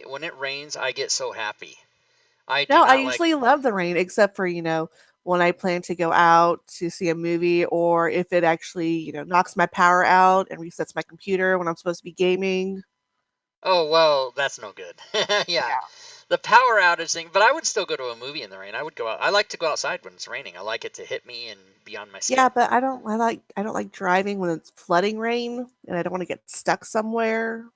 when it rains, I get so happy. I do No, I not like. usually love the rain, except for, when I plan to go out to see a movie, or if it actually, knocks my power out and resets my computer when I'm supposed to be gaming. Oh, well, that's no good. Yeah. Yeah. The power outage thing, but I would still go to a movie in the rain. I would go out. I like to go outside when it's raining. I like it to hit me and be on my Yeah, skin. but I don't like driving when it's flooding rain, and I don't want to get stuck somewhere.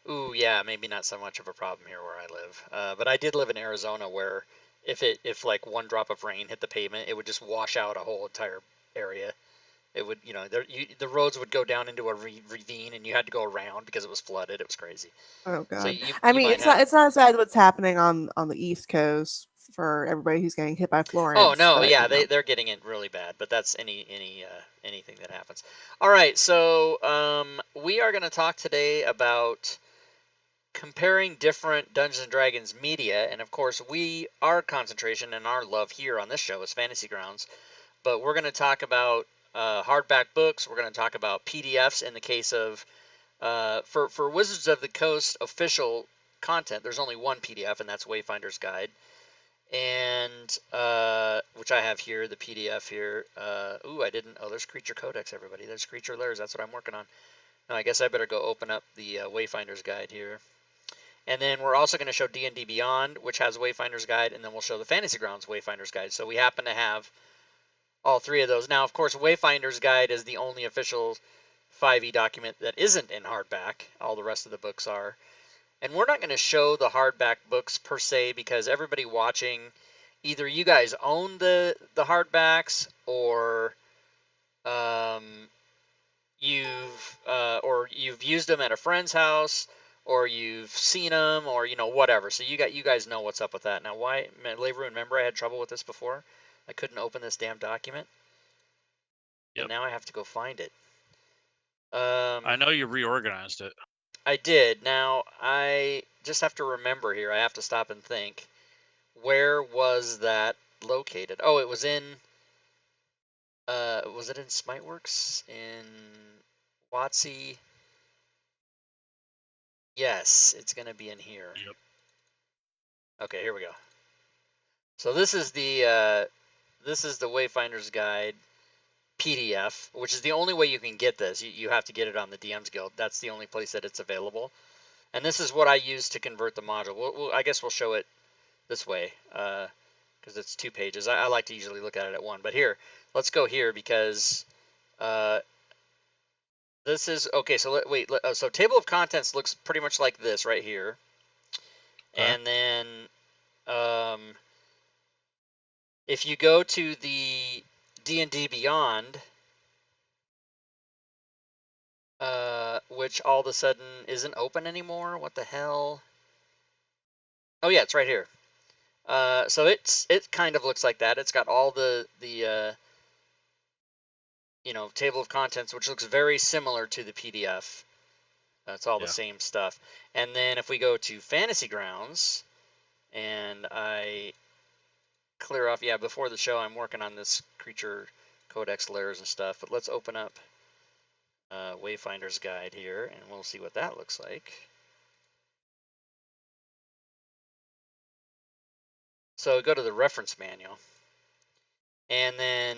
Ooh, yeah, maybe not so much of a problem here where I live. But I did live in Arizona where if like one drop of rain hit the pavement, it would just wash out a whole entire area. It would, the roads would go down into a ravine and you had to go around because it was flooded. It was crazy. Oh So god. you I you mean, might it's not have. it's not as bad what's happening on the East Coast for everybody who's getting hit by Oh Florence, no, but yeah, they're getting it really bad, but that's anything that happens. All right, so we are going to talk today about comparing different Dungeons and Dragons media, and of course, our concentration and our love here on this show is Fantasy Grounds, but we're going to talk about hardback books. We're going to talk about PDFs in the case of for Wizards of the Coast official content. There's only one PDF, and that's Wayfinder's Guide, and which I have here, the PDF here. Ooh, I didn't. Oh, there's Creature Codex, everybody. There's Creature Lairs. That's what I'm working on. Now, I guess I better go open up the Wayfinder's Guide here. And then we're also going to show D&D Beyond, which has Wayfinder's Guide, and then we'll show the Fantasy Grounds Wayfinder's Guide. So we happen to have all three of those. Now, of course, Wayfinder's Guide is the only official 5e document that isn't in hardback. All the rest of the books are. And we're not going to show the hardback books per se because everybody watching, either you guys own the hardbacks um, or you've used them at a friend's house, or you've seen them, or whatever. So you guys know what's up with that. Now, why, Labor, remember I had trouble with this before? I couldn't open this damn document, and Yep. now I have to go find it. I know you reorganized it. I did. Now I just have to remember here. I have to stop and think. Where was that located? Oh, it was in. Was it in Smiteworks in WotC? Yes, it's gonna be in here. Yep. Okay, here we go. So this is the Wayfinder's Guide PDF, which is the only way you can get this. You have to get it on the DM's Guild. That's the only place that it's available. And this is what I use to convert the module. I guess we'll show it this way because it's 2 pages. I like to usually look at it at one, but here, let's go here because uh, this is okay. So wait, so table of contents looks pretty much like this right here, Okay. and then um, if you go to the D&D Beyond, which all of a sudden isn't open anymore. What the hell? Oh yeah, it's right here. So it kind of looks like that. It's got all the table of contents, which looks very similar to the PDF. It's all the Yeah. same stuff. And then if we go to Fantasy Grounds, and I clear off, yeah, before the show, I'm working on this Creature Codex Lairs and stuff. But let's open up Wayfinder's Guide here, and we'll see what that looks like. So go to the reference manual, and then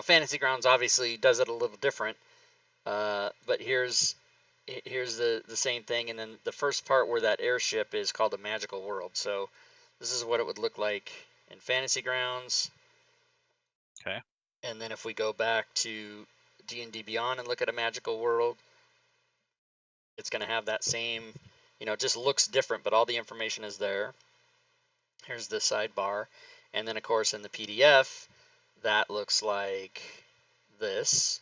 Fantasy Grounds obviously does it a little different. But here's the same thing, and then the first part where that airship is called a magical world. So this is what it would look like in Fantasy Grounds. Okay. And then if we go back to D&D Beyond and look at a magical world, it's going to have that same, it just looks different, but all the information is there. Here's the sidebar. And then, of course, in the PDF, that looks like this.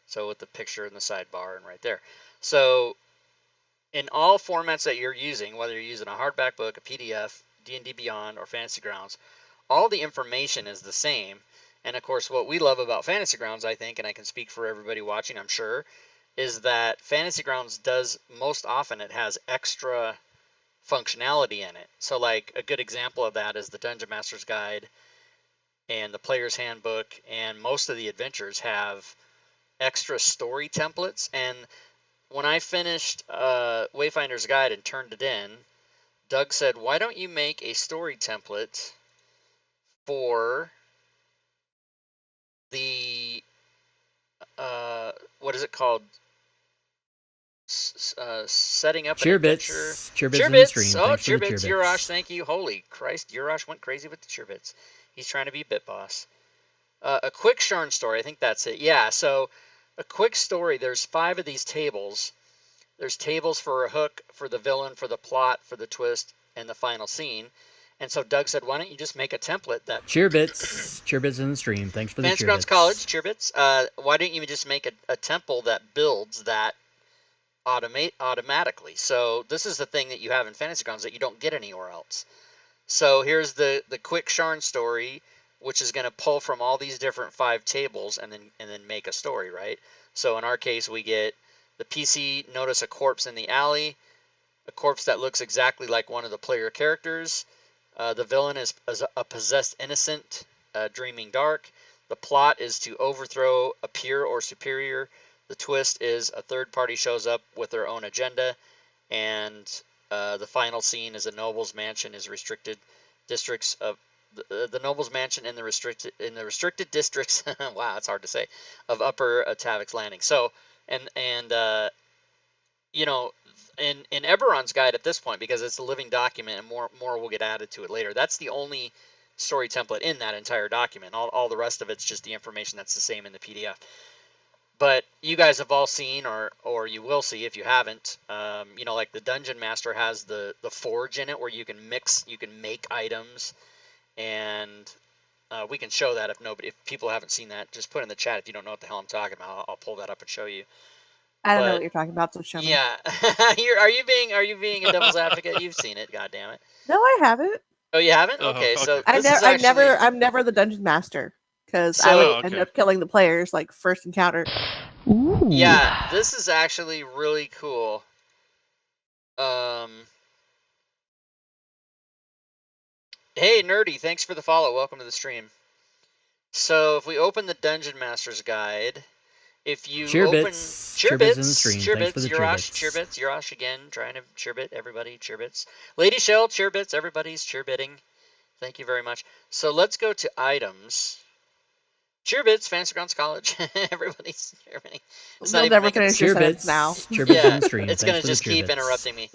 So with the picture in the sidebar and right there. So in all formats that you're using, whether you're using a hardback book, a PDF, D&D Beyond, or Fantasy Grounds, all the information is the same. And of course, what we love about Fantasy Grounds, I think, and I can speak for everybody watching, I'm sure, is that Fantasy Grounds does, most often, it has extra functionality in it. So like a good example of that is the Dungeon Master's Guide and the Player's Handbook, and most of the adventures have extra story templates. And when I finished Wayfinder's Guide and turned it in, Doug said, "Why don't you make a story template for the what is it called? Setting up an adventure." Cheerbits in the stream. Oh, Thanks for the Cheerbits. cheerbits. Urash, thank you. Holy Christ, Urash went crazy with the Cheerbits. He's trying to be Bit Boss. A quick Sharn story. I think that's it. Yeah, so a quick story. There's 5 of these tables. There's tables for a hook, for the villain, for the plot, for the twist, and the final scene. And so Doug said, why don't you just make a template that... Cheerbits in the stream. Thanks for the Fancy cheerbits. Grounds College, Cheerbits. Why don't you just make a temple that builds that automatically? So this is the thing that you have in Fantasy Grounds that you don't get anywhere else. So here's the quick Sharn story, which is going to pull from all these different 5 tables and then make a story, right? So in our case, we get the PC notice a corpse in the alley, a corpse that looks exactly like one of the player characters. The villain is a possessed innocent, dreaming dark. The plot is to overthrow a peer or superior. The twist is a third party shows up with their own agenda, and the final scene is a noble's mansion is restricted districts of the noble's mansion in the restricted districts. Wow, it's hard to say, of Upper Tavix Landing. So you know, in Eberron's Guide at this point, because it's a living document and more will get added to it later, that's the only story template in that entire document. All the rest of it's just the information that's the same in the PDF. But you guys have all seen, or you will see if you haven't, you know, like the Dungeon Master has the forge in it where you can make items, and we can show that if people haven't seen that, just put in the chat if you don't know what the hell I'm talking about. I'll pull that up and show you. I don't know what you're talking about, so show me. Yeah, are you being a devil's advocate? You've seen it, goddammit. No, I haven't. Oh, you haven't? Okay, so I'm never the dungeon master, because I would end up killing the players like first encounter. Ooh. Yeah, this is actually really cool. Hey, Nerdy, thanks for the follow. Welcome to the stream. So if we open the Dungeon Master's Guide, if you open Cheerbits in the stream. Thanks for the Urash again, trying to cheerbit everybody, cheerbits. Lady Shell, cheerbits, everybody's cheerbitting. Thank you very much. So let's go to items. Cheerbits, Fantasy Grounds College. Everybody's cheerbitting. You'll never finish your sentence now. Cheerbits in the stream. It's going to just keep interrupting me.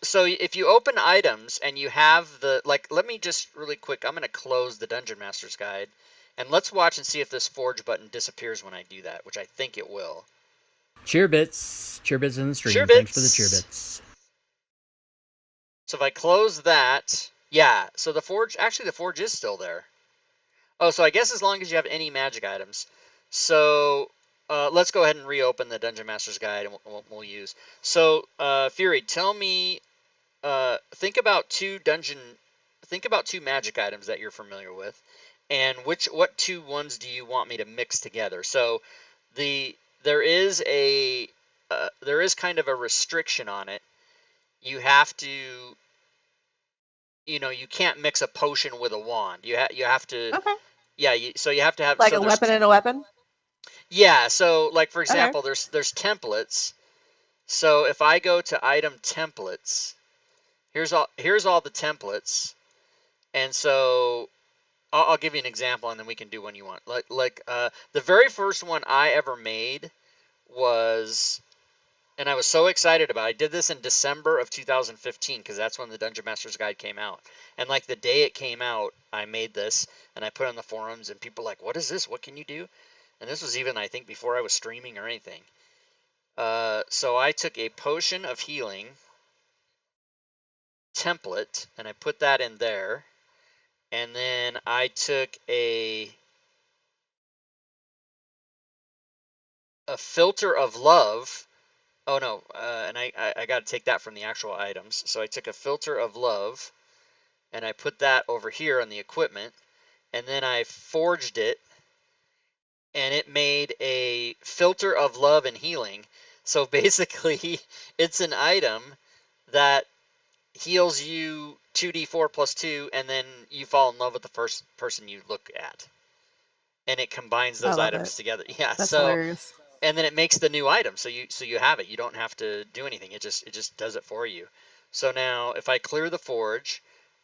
So if you open items and you have let me just really quick, I'm going to close the Dungeon Master's Guide, and let's watch and see if this forge button disappears when I do that, which I think it will. Cheerbits in the stream. Thanks for the cheerbits. So if I close that, yeah, so the forge is still there. Oh, so I guess as long as you have any magic items. So let's go ahead and reopen the Dungeon Master's Guide, and we'll use. So Fury, tell me, think about 2 magic items that you're familiar with, and what 2 ones do you want me to mix together? So there is kind of a restriction on it. You have to, you can't mix a potion with a wand. You have to. Okay. Yeah. So you have to have like a weapon and a weapon. Yeah. So like for example, there's templates. So if I go to item templates, here's all the templates, and so I'll give you an example, and then we can do one you want. Like the very first one I ever made was, and I was so excited about it. I did this in December of 2015 because that's when the Dungeon Master's Guide came out. And like the day it came out, I made this and I put it on the forums, and people were like, what is this? What can you do? And this was even, I think, before I was streaming or anything. So I took a potion of healing template and I put that in there. And then I took a filter of love. Oh no, and I got to take that from the actual items. So I took a filter of love and I put that over here on the equipment, and then I forged it, and it made a filter of love and healing. So basically, it's an item that heals you 2d4 plus 2, and then you fall in love with the first person you look at. And it combines those items together. Yeah, That's hilarious. and then it makes the new item. So you have it. You don't have to do anything. It just does it for you. So now if I clear the forge,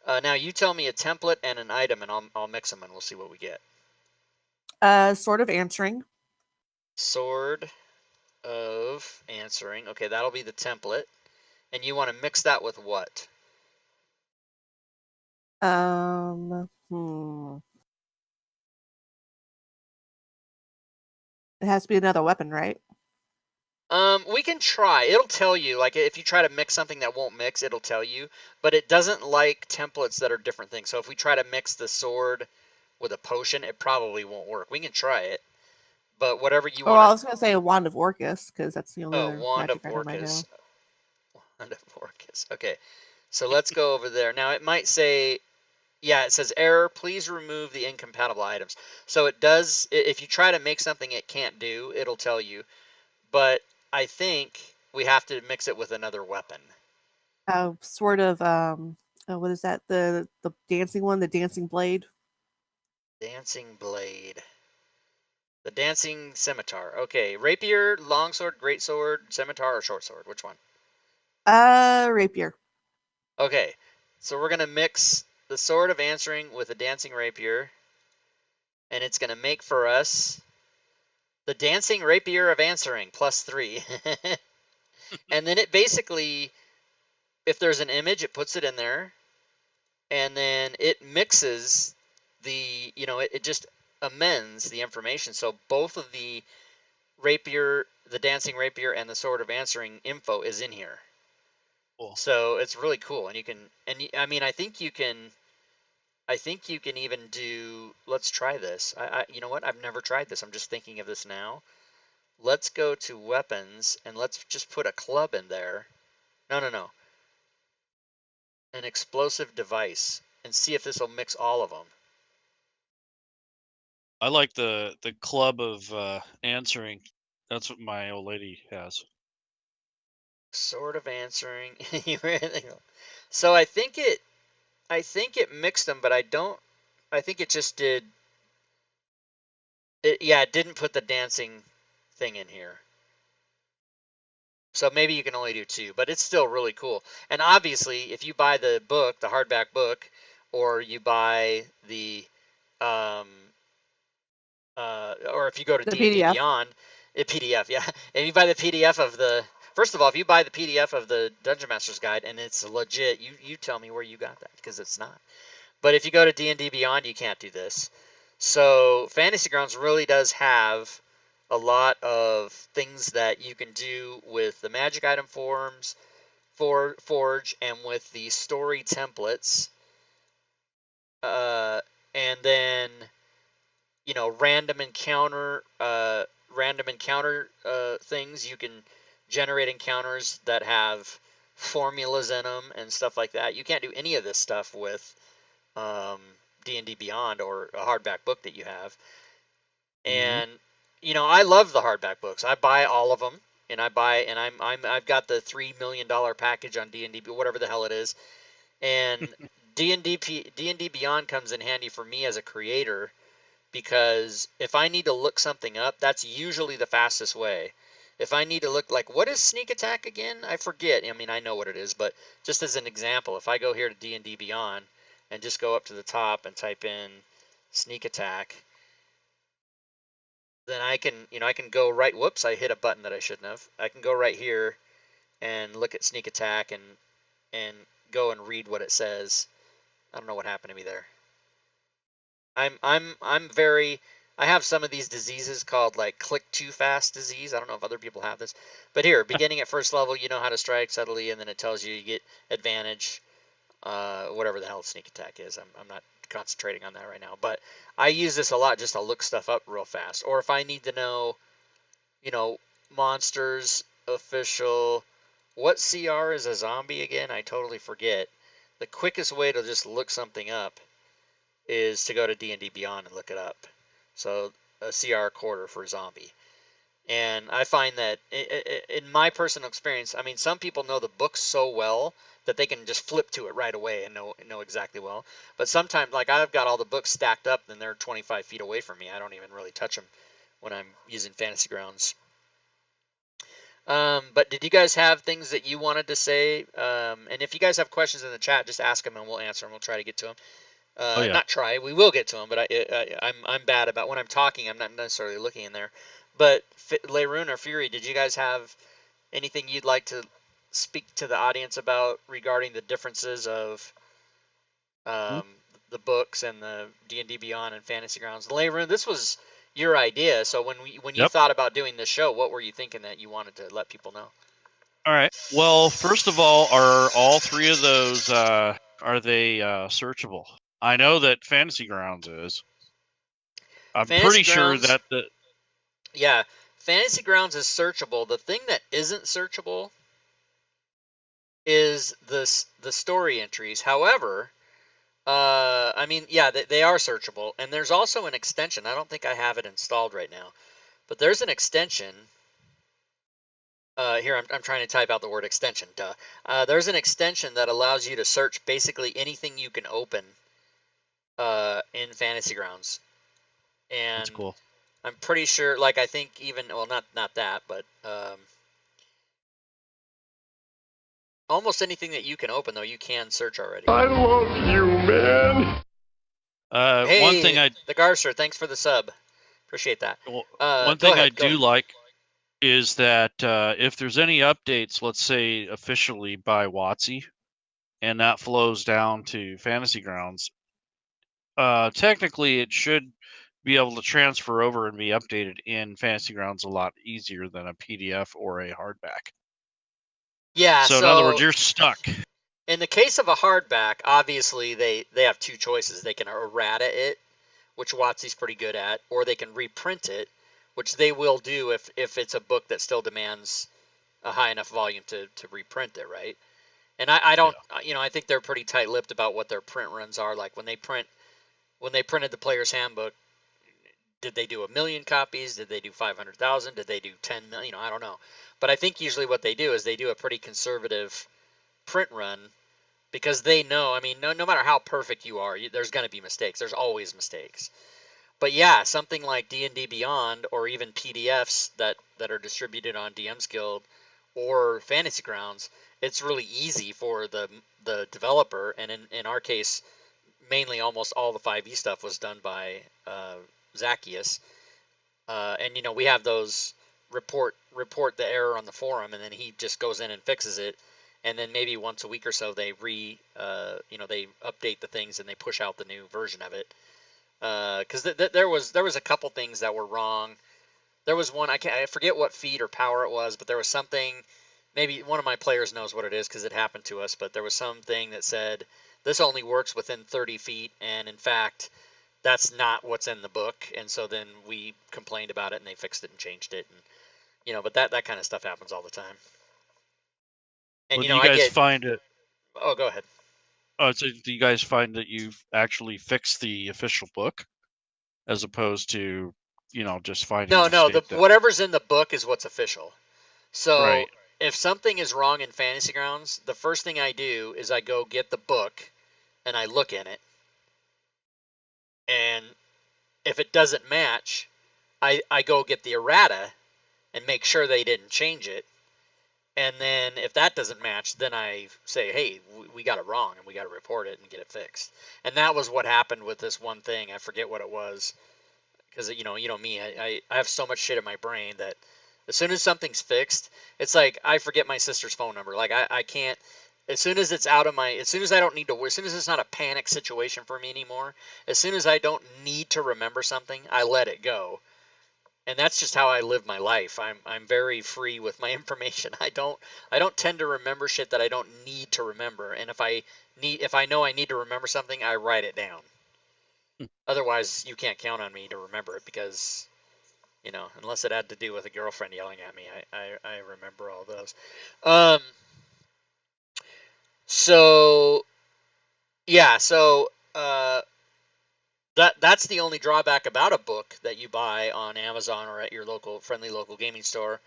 now you tell me a template and an item, and I'll mix them, and we'll see what we get. Sword of Answering. Sword of Answering. Okay, that'll be the template. And you want to mix that with what? It has to be another weapon, right? We can try. It'll tell you, like if you try to mix something that won't mix, it'll tell you, but it doesn't like templates that are different things. So if we try to mix the sword with a potion, it probably won't work. We can try it, but whatever you Oh, want I to. was gonna say a Wand of Orcus because that's the only Oh, other Wand of magic item I know. Orcus. Wand of Orcus. Okay, so let's go over there. Now it might say, yeah, it says error. Please remove the incompatible items. So it does. If you try to make something it can't do, it'll tell you. But I think we have to mix it with another weapon. Sort of. What is that? The dancing one, the dancing blade. Dancing blade. The dancing scimitar. Okay, rapier, longsword, greatsword, scimitar, or short sword. Which one? Rapier. Okay, so we're gonna mix the sword of answering with the dancing rapier, and it's gonna make for us the dancing rapier of answering +3. And then it basically, if there's an image, it puts it in there, and then it mixes the, it just amends the information. So both of the rapier, the dancing rapier, and the sword of answering info is in here. Cool. So it's really cool, and you can, I mean, I think you can even do. Let's try this. You know what? I've never tried this. I'm just thinking of this now. Let's go to weapons and let's just put a club in there. No. An explosive device, and see if this will mix all of them. I like the club of answering. That's what my old lady has. Sword of answering. So I think it mixed them, but I think it just did. Yeah, it didn't put the dancing thing in here. So maybe you can only do 2, but it's still really cool. And obviously, if you buy the book, the hardback book, or you buy the, or if you go to D&D PDF. Beyond, PDF, yeah. If you buy the PDF of the, first of all, if you buy the PDF of the Dungeon Master's Guide and it's legit, you tell me where you got that, because it's not. But if you go to D&D Beyond, you can't do this. So Fantasy Grounds really does have a lot of things that you can do with the magic item forms, Forge, and with the story templates. And then, random encounter things. You can generate encounters that have formulas in them and stuff like that. You can't do any of this stuff with D&D Beyond or a hardback book that you have. And I love the hardback books. I buy all of them, and I've got the $3 million package on D&D, whatever the hell it is. And D&D Beyond comes in handy for me as a creator, because if I need to look something up, that's usually the fastest way. If I need to look, like, what is sneak attack again? I forget. I mean, I know what it is, but just as an example, if I go here to D&D Beyond and just go up to the top and type in sneak attack, then I can go right, whoops, I hit a button that I shouldn't have. I can go right here and look at sneak attack and go and read what it says. I don't know what happened to me there. I have some of these diseases called like click too fast disease. I don't know if other people have this, but here, beginning at first level, you know how to strike subtly, and then it tells you get advantage, whatever the hell sneak attack is. I'm not concentrating on that right now, but I use this a lot just to look stuff up real fast. Or if I need to know, monsters official, what CR is a zombie again? I totally forget. The quickest way to just look something up is to go to D&D Beyond and look it up. So a CR quarter for zombie. And I find that in my personal experience, I mean, some people know the book so well that they can just flip to it right away and know exactly well. But sometimes, like, I've got all the books stacked up and they're 25 feet away from me. I don't even really touch them when I'm using Fantasy Grounds But did you guys have things that you wanted to say? And if you guys have questions in the chat, just ask them and we'll answer them. We'll try to get to them. Oh yeah. Not try, we will get to them, but I'm bad about when I'm talking. I'm not necessarily looking in there. But Leyrun or Fury, did you guys have anything you'd like to speak to the audience about regarding the differences of the books and the D&D Beyond and Fantasy Grounds? Leyrun, this was your idea. So when you Yep. thought about doing this show, what were you thinking that you wanted to let people know? All right. Well, first of all, are all three of those are they searchable? I know that Fantasy Grounds is. I'm Fantasy pretty sure Grounds- that Yeah, Fantasy Grounds is searchable. The thing that isn't searchable is the story entries. However, I mean, yeah, they are searchable, and there's also an extension. I don't think I have it installed right now, but there's an extension. Here, I'm trying to type out the word extension. Duh. There's an extension that allows you to search basically anything you can open in Fantasy Grounds, and that's cool. I'm pretty sure. Like, I think even not that, but almost anything that you can open though you can search already. I love you, man. Hey, One thing the Garcer, thanks for the sub. Appreciate that. one go thing ahead, I go do ahead. like is that if there's any updates, let's say officially by WotC, and that flows down to Fantasy Grounds, technically it should be able to transfer over and be updated in Fantasy Grounds a lot easier than a PDF or a hardback. Yeah. So in other words, you're stuck. In the case of a hardback, obviously they have two choices. They can errata it, which WotC's pretty good at, or they can reprint it, which they will do if it's a book that still demands a high enough volume to reprint it, right? And I don't, I think they're pretty tight-lipped about what their print runs are. Like when they printed the Player's Handbook, did they do 1 million copies? Did they do 500,000? Did they do 10 million? I don't know. But I think usually what they do is they do a pretty conservative print run because they know, I mean, no matter how perfect you are, there's going to be mistakes. There's always mistakes. But yeah, something like D&D Beyond or even PDFs that are distributed on DM's Guild or Fantasy Grounds, it's really easy for the developer, and in our case, mainly almost all the 5e stuff was done by Zacchaeus. And we have those report the error on the forum, and then he just goes in and fixes it. And then maybe once a week or so they they update the things and they push out the new version of it. Because there was a couple things that were wrong. There was one, I forget what feed or power it was, but there was something. Maybe one of my players knows what it is because it happened to us. But there was something that said this only works within 30 feet, and in fact, that's not what's in the book. And so then we complained about it, and they fixed it and changed it. And but that kind of stuff happens all the time. And Well, do you guys find it? Oh, go ahead. Oh, so do you guys find that you've actually fixed the official book, as opposed to just finding? No. Whatever's in the book is what's official. So right. If something is wrong in Fantasy Grounds, the first thing I do is I go get the book and I look in it. And if it doesn't match, I go get the errata and make sure they didn't change it. And then if that doesn't match, then I say, hey, we got it wrong and we got to report it and get it fixed. And that was what happened with this one thing. I forget what it was. Because, me, I have so much shit in my brain that as soon as something's fixed, it's like I forget my sister's phone number. Like I can't, as soon as it's out of my, as soon as I don't need to, as soon as it's not a panic situation for me anymore, as soon as I don't need to remember something, I let it go. And that's just how I live my life. I'm very free with my information. I don't tend to remember shit that I don't need to remember. And if I know I need to remember something, I write it down. Otherwise, you can't count on me to remember it because, unless it had to do with a girlfriend yelling at me, I remember all those. So that's the only drawback about a book that you buy on Amazon or at your friendly local gaming store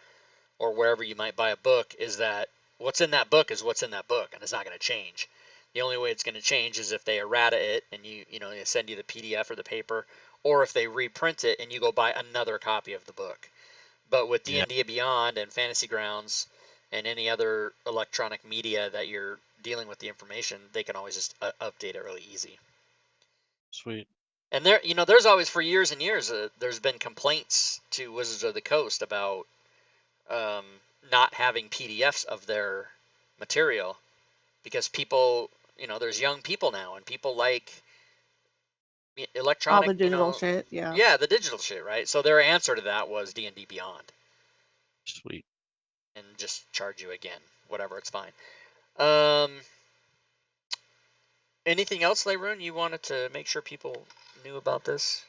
or wherever you might buy a book is that what's in that book is what's in that book, and it's not going to change. The only way it's going to change is if they errata it and they send you the PDF or the paper, or if they reprint it and you go buy another copy of the book. But with Yeah. D&D Beyond and Fantasy Grounds and any other electronic media that you're dealing with the information, they can always just update it really easy. Sweet. And there, there's always for years and years, there's been complaints to Wizards of the Coast about um, not having PDFs of their material because people, there's young people now and people like All electronic, the digital shit. Yeah. yeah, the digital shit, right? So their answer to that was D&D Beyond Sweet. and just charge you again, whatever, it's fine. Um, anything else, Leroon, you wanted to make sure people knew about this?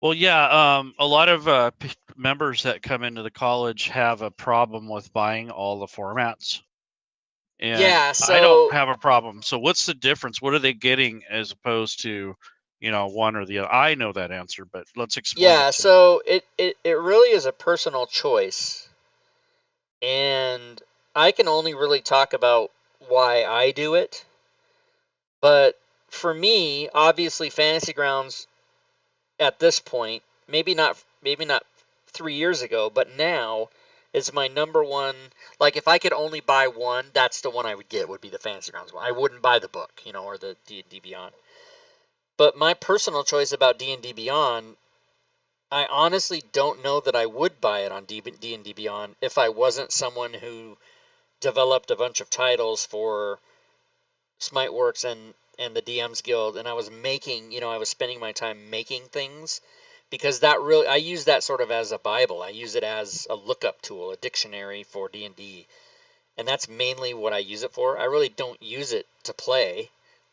Well, yeah, a lot of members that come into the college have a problem with buying all the formats. And Yeah, I don't so have a problem. So what's the difference? What are they getting as opposed to, one or the other? I know that answer, but let's explain yeah, it to me. so it really is a personal choice. And I can only really talk about why I do it. But for me, obviously Fantasy Grounds at this point, maybe not 3 years ago, but now is my number one. Like if I could only buy one, that's the one I would get, would be the Fantasy Grounds one. I wouldn't buy the book, or the D&D Beyond. But my personal choice about D&D Beyond, I honestly don't know that I would buy it on D&D Beyond if I wasn't someone who developed a bunch of titles for Smiteworks and the DMs Guild, and I was making, I was spending my time making things because that really, I use that sort of as a Bible. I use it as a lookup tool, a dictionary for D&D, and that's mainly what I use it for. I really don't use it to play,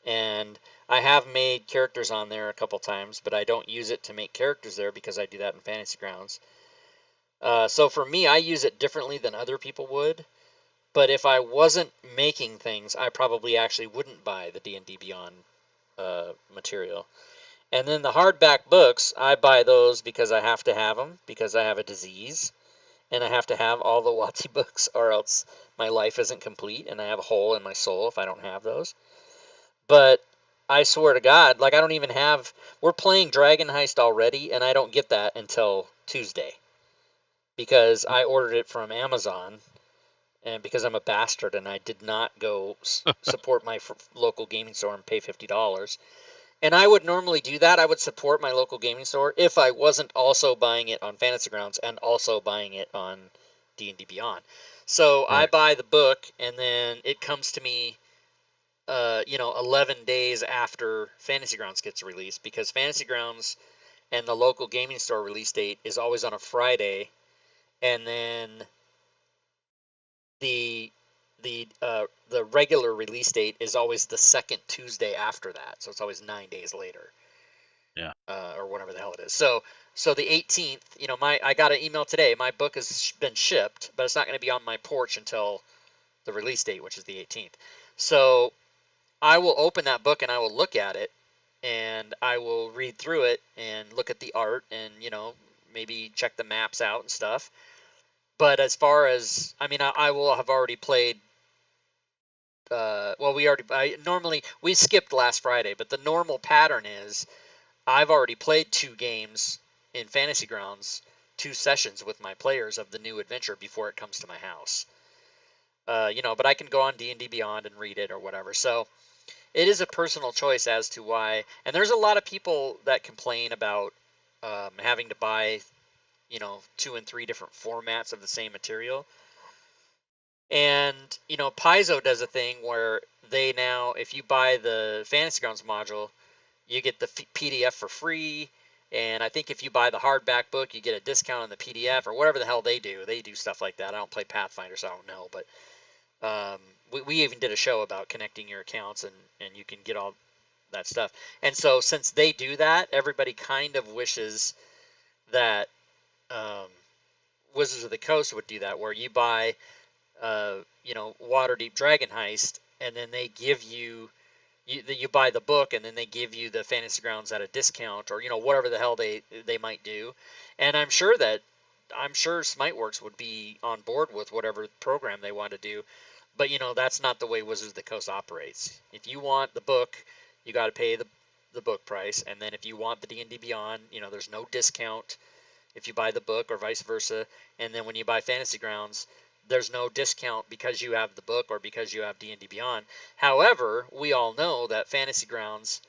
and I have made characters on there a couple times, but I don't use it to make characters there because I do that in Fantasy Grounds. So for me, I use it differently than other people would. But if I wasn't making things, I probably actually wouldn't buy the D&D Beyond material. And then the hardback books, I buy those because I have to have them, because I have a disease, and I have to have all the WotC books, or else my life isn't complete, and I have a hole in my soul if I don't have those. But I swear to God, like I don't even have. We're playing Dragon Heist already, and I don't get that until Tuesday because I ordered it from Amazon. And because I'm a bastard and I did not go support my local gaming store and pay $50. And I would normally do that. I would support my local gaming store if I wasn't also buying it on Fantasy Grounds and also buying it on D&D Beyond. So I Right. buy the book and then it comes to me 11 days after Fantasy Grounds gets released because Fantasy Grounds and the local gaming store release date is always on a Friday, and then the regular release date is always the second Tuesday after that, so it's always 9 days later. Yeah. Or whatever the hell it is. So the 18th, I got an email today. My book has been shipped, but it's not going to be on my porch until the release date, which is the 18th. So I will open that book and I will look at it, and I will read through it and look at the art and maybe check the maps out and stuff. But as far as, I will have already played. We skipped last Friday, but the normal pattern is I've already played 2 games in Fantasy Grounds, 2 sessions with my players of the new adventure before it comes to my house. But I can go on D&D Beyond and read it or whatever. So it is a personal choice as to why. And there's a lot of people that complain about having to buy, 2 and 3 different formats of the same material. And, Paizo does a thing where they now, if you buy the Fantasy Grounds module, you get the PDF for free. And I think if you buy the hardback book, you get a discount on the PDF or whatever the hell they do. They do stuff like that. I don't play Pathfinder, so I don't know. But we even did a show about connecting your accounts, and you can get all that stuff. And so since they do that, everybody kind of wishes that Wizards of the Coast would do that, where you buy Waterdeep Dragon Heist, and then they give you buy the book, and then they give you the Fantasy Grounds at a discount, or whatever the hell they might do. And I'm sure Smiteworks would be on board with whatever program they want to do. But that's not the way Wizards of the Coast operates. If you want the book, you got to pay the book price, and then if you want the D&D Beyond, there's no discount. if you buy the book or vice versa. And then when you buy Fantasy Grounds, there's no discount because you have the book or because you have D&D Beyond. However, we all know that Fantasy Grounds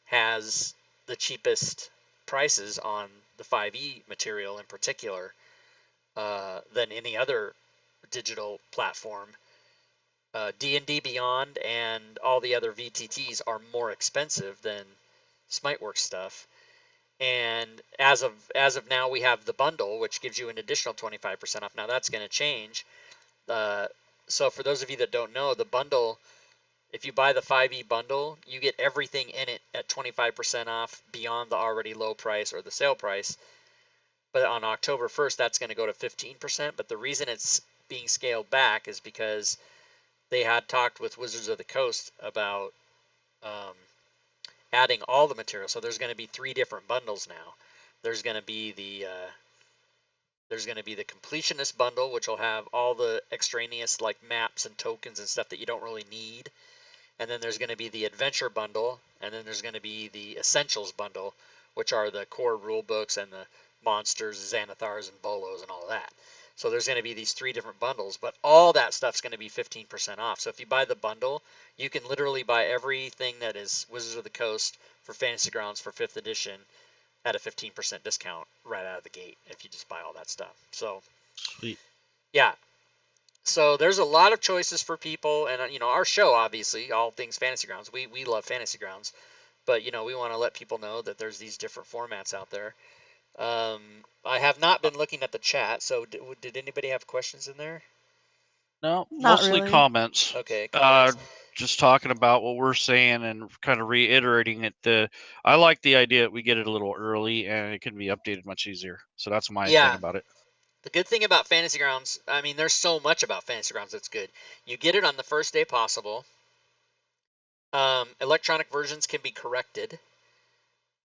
has the cheapest prices on the 5e material in particular than any other digital platform. D&D Beyond and all the other VTTs are more expensive than Smiteworks stuff. And as of now, we have the bundle, which gives you an additional 25% off. Now that's going to change. So for those of you that don't know, the bundle, if you buy the 5e bundle, you get everything in it at 25% off beyond the already low price or the sale price. But on October 1st, that's going to go to 15%. But the reason it's being scaled back is because they had talked with Wizards of the Coast about adding all the material. So there's going to be 3 different bundles now. There's going to be the completionist bundle, which will have all the extraneous like maps and tokens and stuff that you don't really need. And then there's going to be the adventure bundle, and then there's going to be the essentials bundle, which are the core rule books and the monsters, Xanathars and Bolos and all of that. So there's going to be these 3 different bundles, but all that stuff's going to be 15% off. So if you buy the bundle, you can literally buy everything that is Wizards of the Coast for Fantasy Grounds for 5th edition at a 15% discount right out of the gate if you just buy all that stuff. So, Sweet. yeah. So there's a lot of choices for people, and our show, obviously, all things Fantasy Grounds. We love Fantasy Grounds, but we want to let people know that there's these different formats out there. I have not been looking at the chat, so did anybody have questions in there? No, Not mostly really. comments. Okay, comments. Just talking about what we're saying and kind of reiterating it. I like the idea that we get it a little early and it can be updated much easier. So that's my Yeah. thing about it. The good thing about Fantasy Grounds, I mean, there's so much about Fantasy Grounds that's good. You get it on the first day possible. Electronic versions can be corrected.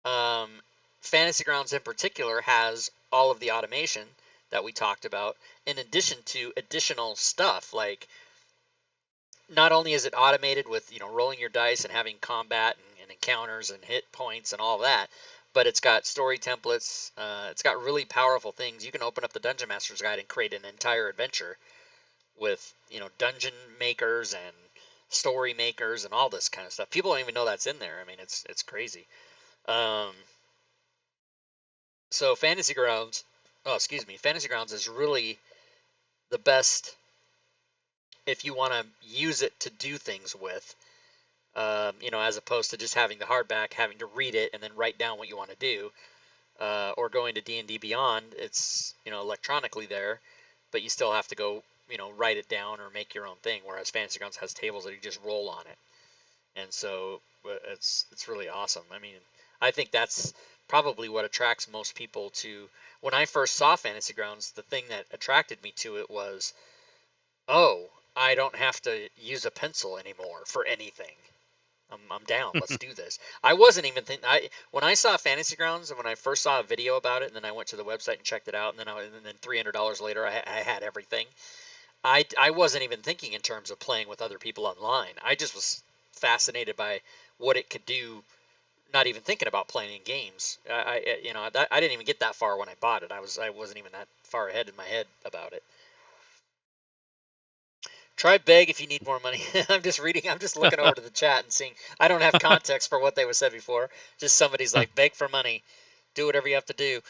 Fantasy Grounds in particular has all of the automation that we talked about, in addition to additional stuff. Like, not only is it automated with rolling your dice and having combat and encounters and hit points and all that, but it's got story templates. It's got really powerful things. You can open up the Dungeon Master's Guide and create an entire adventure with dungeon makers and story makers and all this kind of stuff. People don't even know that's in there. I mean, it's crazy. So Fantasy Grounds is really the best if you want to use it to do things with, as opposed to just having the hardback, having to read it and then write down what you want to do, or going to D&D Beyond. It's electronically there, but you still have to go write it down or make your own thing. Whereas Fantasy Grounds has tables that you just roll on it, and so it's really awesome. I mean, I think that's probably what attracts most people to. When I first saw Fantasy Grounds, the thing that attracted me to it was, oh, I don't have to use a pencil anymore for anything. I'm down. Let's do this. I wasn't even thinking. When I saw Fantasy Grounds and when I first saw a video about it, and then I went to the website and checked it out, and then $300 later, I had everything. I wasn't even thinking in terms of playing with other people online. I just was fascinated by what it could do. Not even thinking about playing games. I didn't even get that far when I bought it. I wasn't even that far ahead in my head about it. Try beg if you need more money. I'm just looking over to the chat and seeing. I don't have context for what they were said before. Just somebody's like, beg for money. Do whatever you have to do.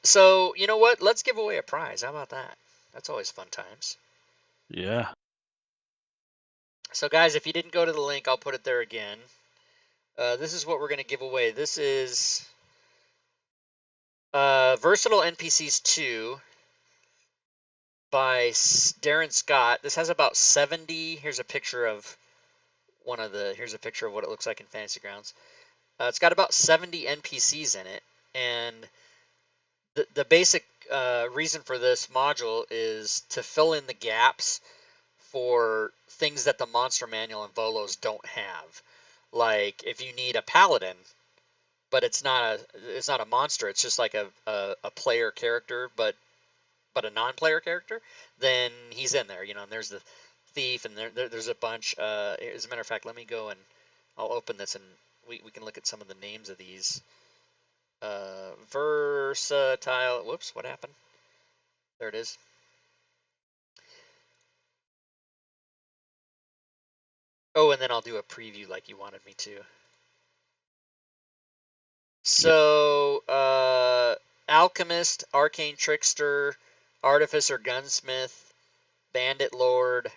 So, you know what? Let's give away a prize. How about that? That's always fun times. Yeah. So, guys, if you didn't go to the link, I'll put it there again. This is what we're going to give away. This is Versatile NPCs 2 by Darren Scott. This has about 70. Here's a picture of what it looks like in Fantasy Grounds. It's got about 70 NPCs in it, and the basic reason for this module is to fill in the gaps for things that the Monster Manual and Volos don't have. Like if you need a paladin, but it's not a monster, it's just like a player character, but a non-player character, then he's in there, and there's the thief, and there's a bunch. As a matter of fact, let me go and I'll open this, and we can look at some of the names of these. Versatile. Whoops, what happened? There it is. Oh, and then I'll do a preview like you wanted me to. So, Alchemist, Arcane Trickster, Artificer, Gunsmith, Bandit Lord.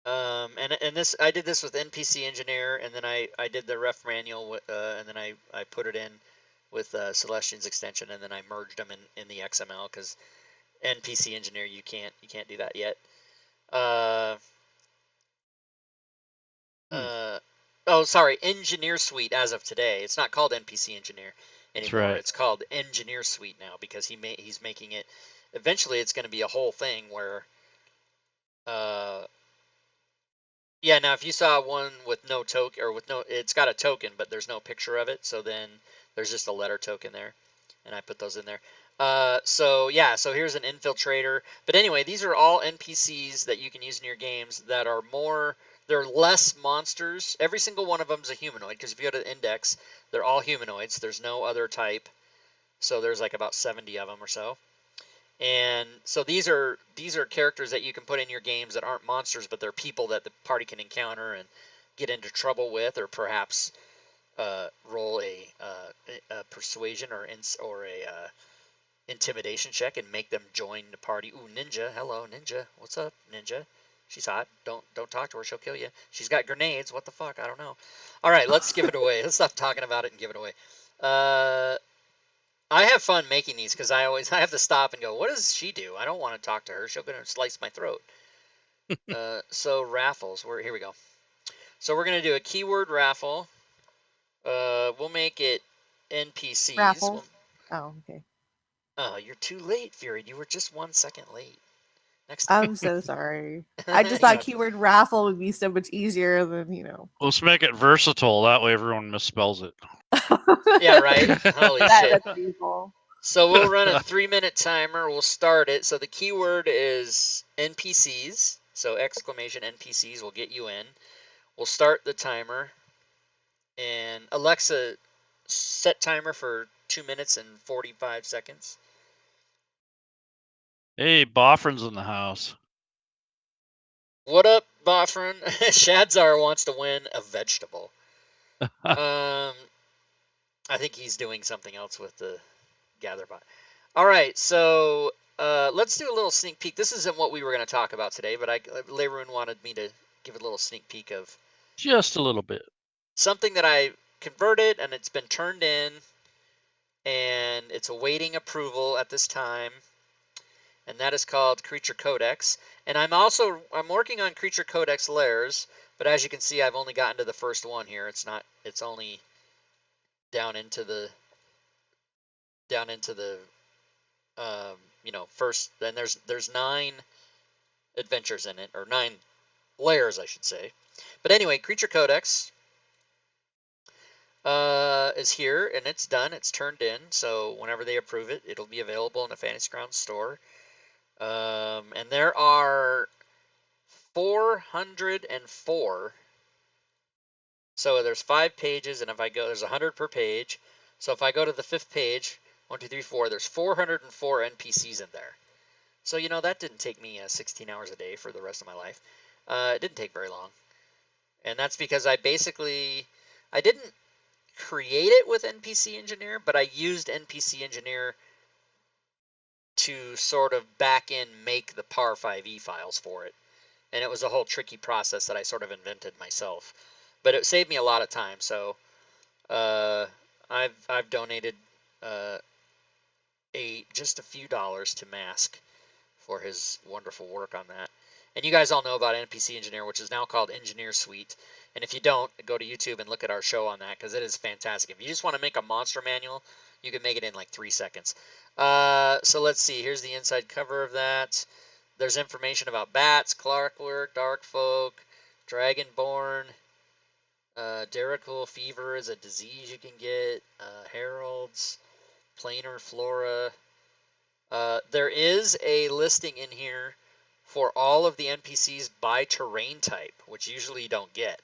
And this I did this with NPC Engineer, and then I did the ref manual, and then I put it in with Celestian's extension, and then I merged them in the XML because NPC Engineer you can't do that yet. Oh, sorry, Engineer Suite as of today. It's not called NPC Engineer anymore. right. It's called Engineer Suite now because he's making it. Eventually, it's going to be a whole thing where, yeah. Now, if you saw one with no token or with no, it's got a token, but there's no picture of it. So then there's just a letter token there, and I put those in there. So yeah, so here's an infiltrator. But anyway, these are all NPCs that you can use in your games that are more. They're less monsters. Every single one of them is a humanoid, because if you go to the index, they're all humanoids. There's no other type. So there's like about 70 of them or so. And so these are characters that you can put in your games that aren't monsters, but they're people that the party can encounter and get into trouble with, or perhaps roll a persuasion or a intimidation check and make them join the party. Ooh, Ninja. Hello, Ninja. What's up, Ninja? She's hot. Don't talk to her. She'll kill you. She's got grenades. What the fuck? I don't know. All right, let's give it away. Let's stop talking about it and give it away. I have fun making these because I have to stop and go, what does she do? I don't want to talk to her. She'll gonna slice my throat. So raffles. Here we go. So we're gonna do a keyword raffle. We'll make it NPCs. Raffle. Oh, okay. Oh, you're too late, Fury. You were just 1 second late. Next time. I'm so sorry. I just thought keyword raffle would be so much easier than, Let's make it versatile. That way everyone misspells it. Yeah, right. Holy shit. That's beautiful. So we'll run a 3-minute timer. We'll start it. So the keyword is NPCs. So exclamation NPCs will get you in. We'll start the timer. And Alexa, set timer for 2 minutes and 45 seconds. Hey, Boffrin's in the house. What up, Boffrin? Shadzar wants to win a vegetable. I think he's doing something else with the GatherBot. All right, so let's do a little sneak peek. This isn't what we were going to talk about today, but Leroon wanted me to give a little sneak peek of Just a little bit. something that I converted, and it's been turned in, and it's awaiting approval at this time. And that is called Creature Codex. And I'm working on Creature Codex layers, but as you can see, I've only gotten to the first one here. It's only down into the first. Then there's 9 adventures in it, or 9 layers, I should say. But anyway, Creature Codex is here, and it's done. It's turned in. So whenever they approve it, it'll be available in the Fantasy Grounds store. And there are 404. So there's 5 pages, and if I go, there's 100 per page. So if I go to the 5th page, 1, 2, 3, 4, there's 404 NPCs in there. So that didn't take me 16 hours a day for the rest of my life. It didn't take very long, and that's because I didn't create it with NPC Engineer, but I used NPC Engineer to sort of back in make the PAR5e files for it. And it was a whole tricky process that I sort of invented myself. But it saved me a lot of time. So I've donated just a few dollars to Mask for his wonderful work on that. And you guys all know about NPC Engineer, which is now called Engineer Suite. And if you don't, go to YouTube and look at our show on that, because it is fantastic. If you just want to make a monster manual, you can make it in like 3 seconds. So let's see. Here's the inside cover of that. There's information about bats, clockwork, darkfolk, dragonborn. Derrickle fever is a disease you can get. Heralds, planar flora. There is a listing in here for all of the NPCs by terrain type, which usually you don't get.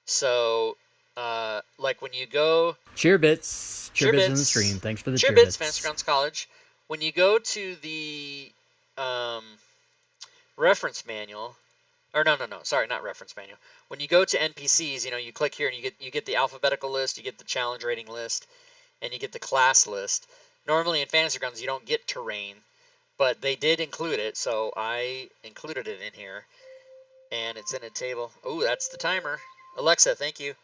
So like when you go Cheerbits in the Cheerbits. stream. Thanks for the Cheerbits, cheerbits. Fantasy Grounds College. When you go to the reference manual, or no, sorry, not reference manual. When you go to NPCs, you click here and you get the alphabetical list, you get the challenge rating list, and you get the class list. Normally in Fantasy Grounds you don't get terrain, but they did include it, so I included it in here, and it's in a table. Oh, that's the timer. Alexa, thank you.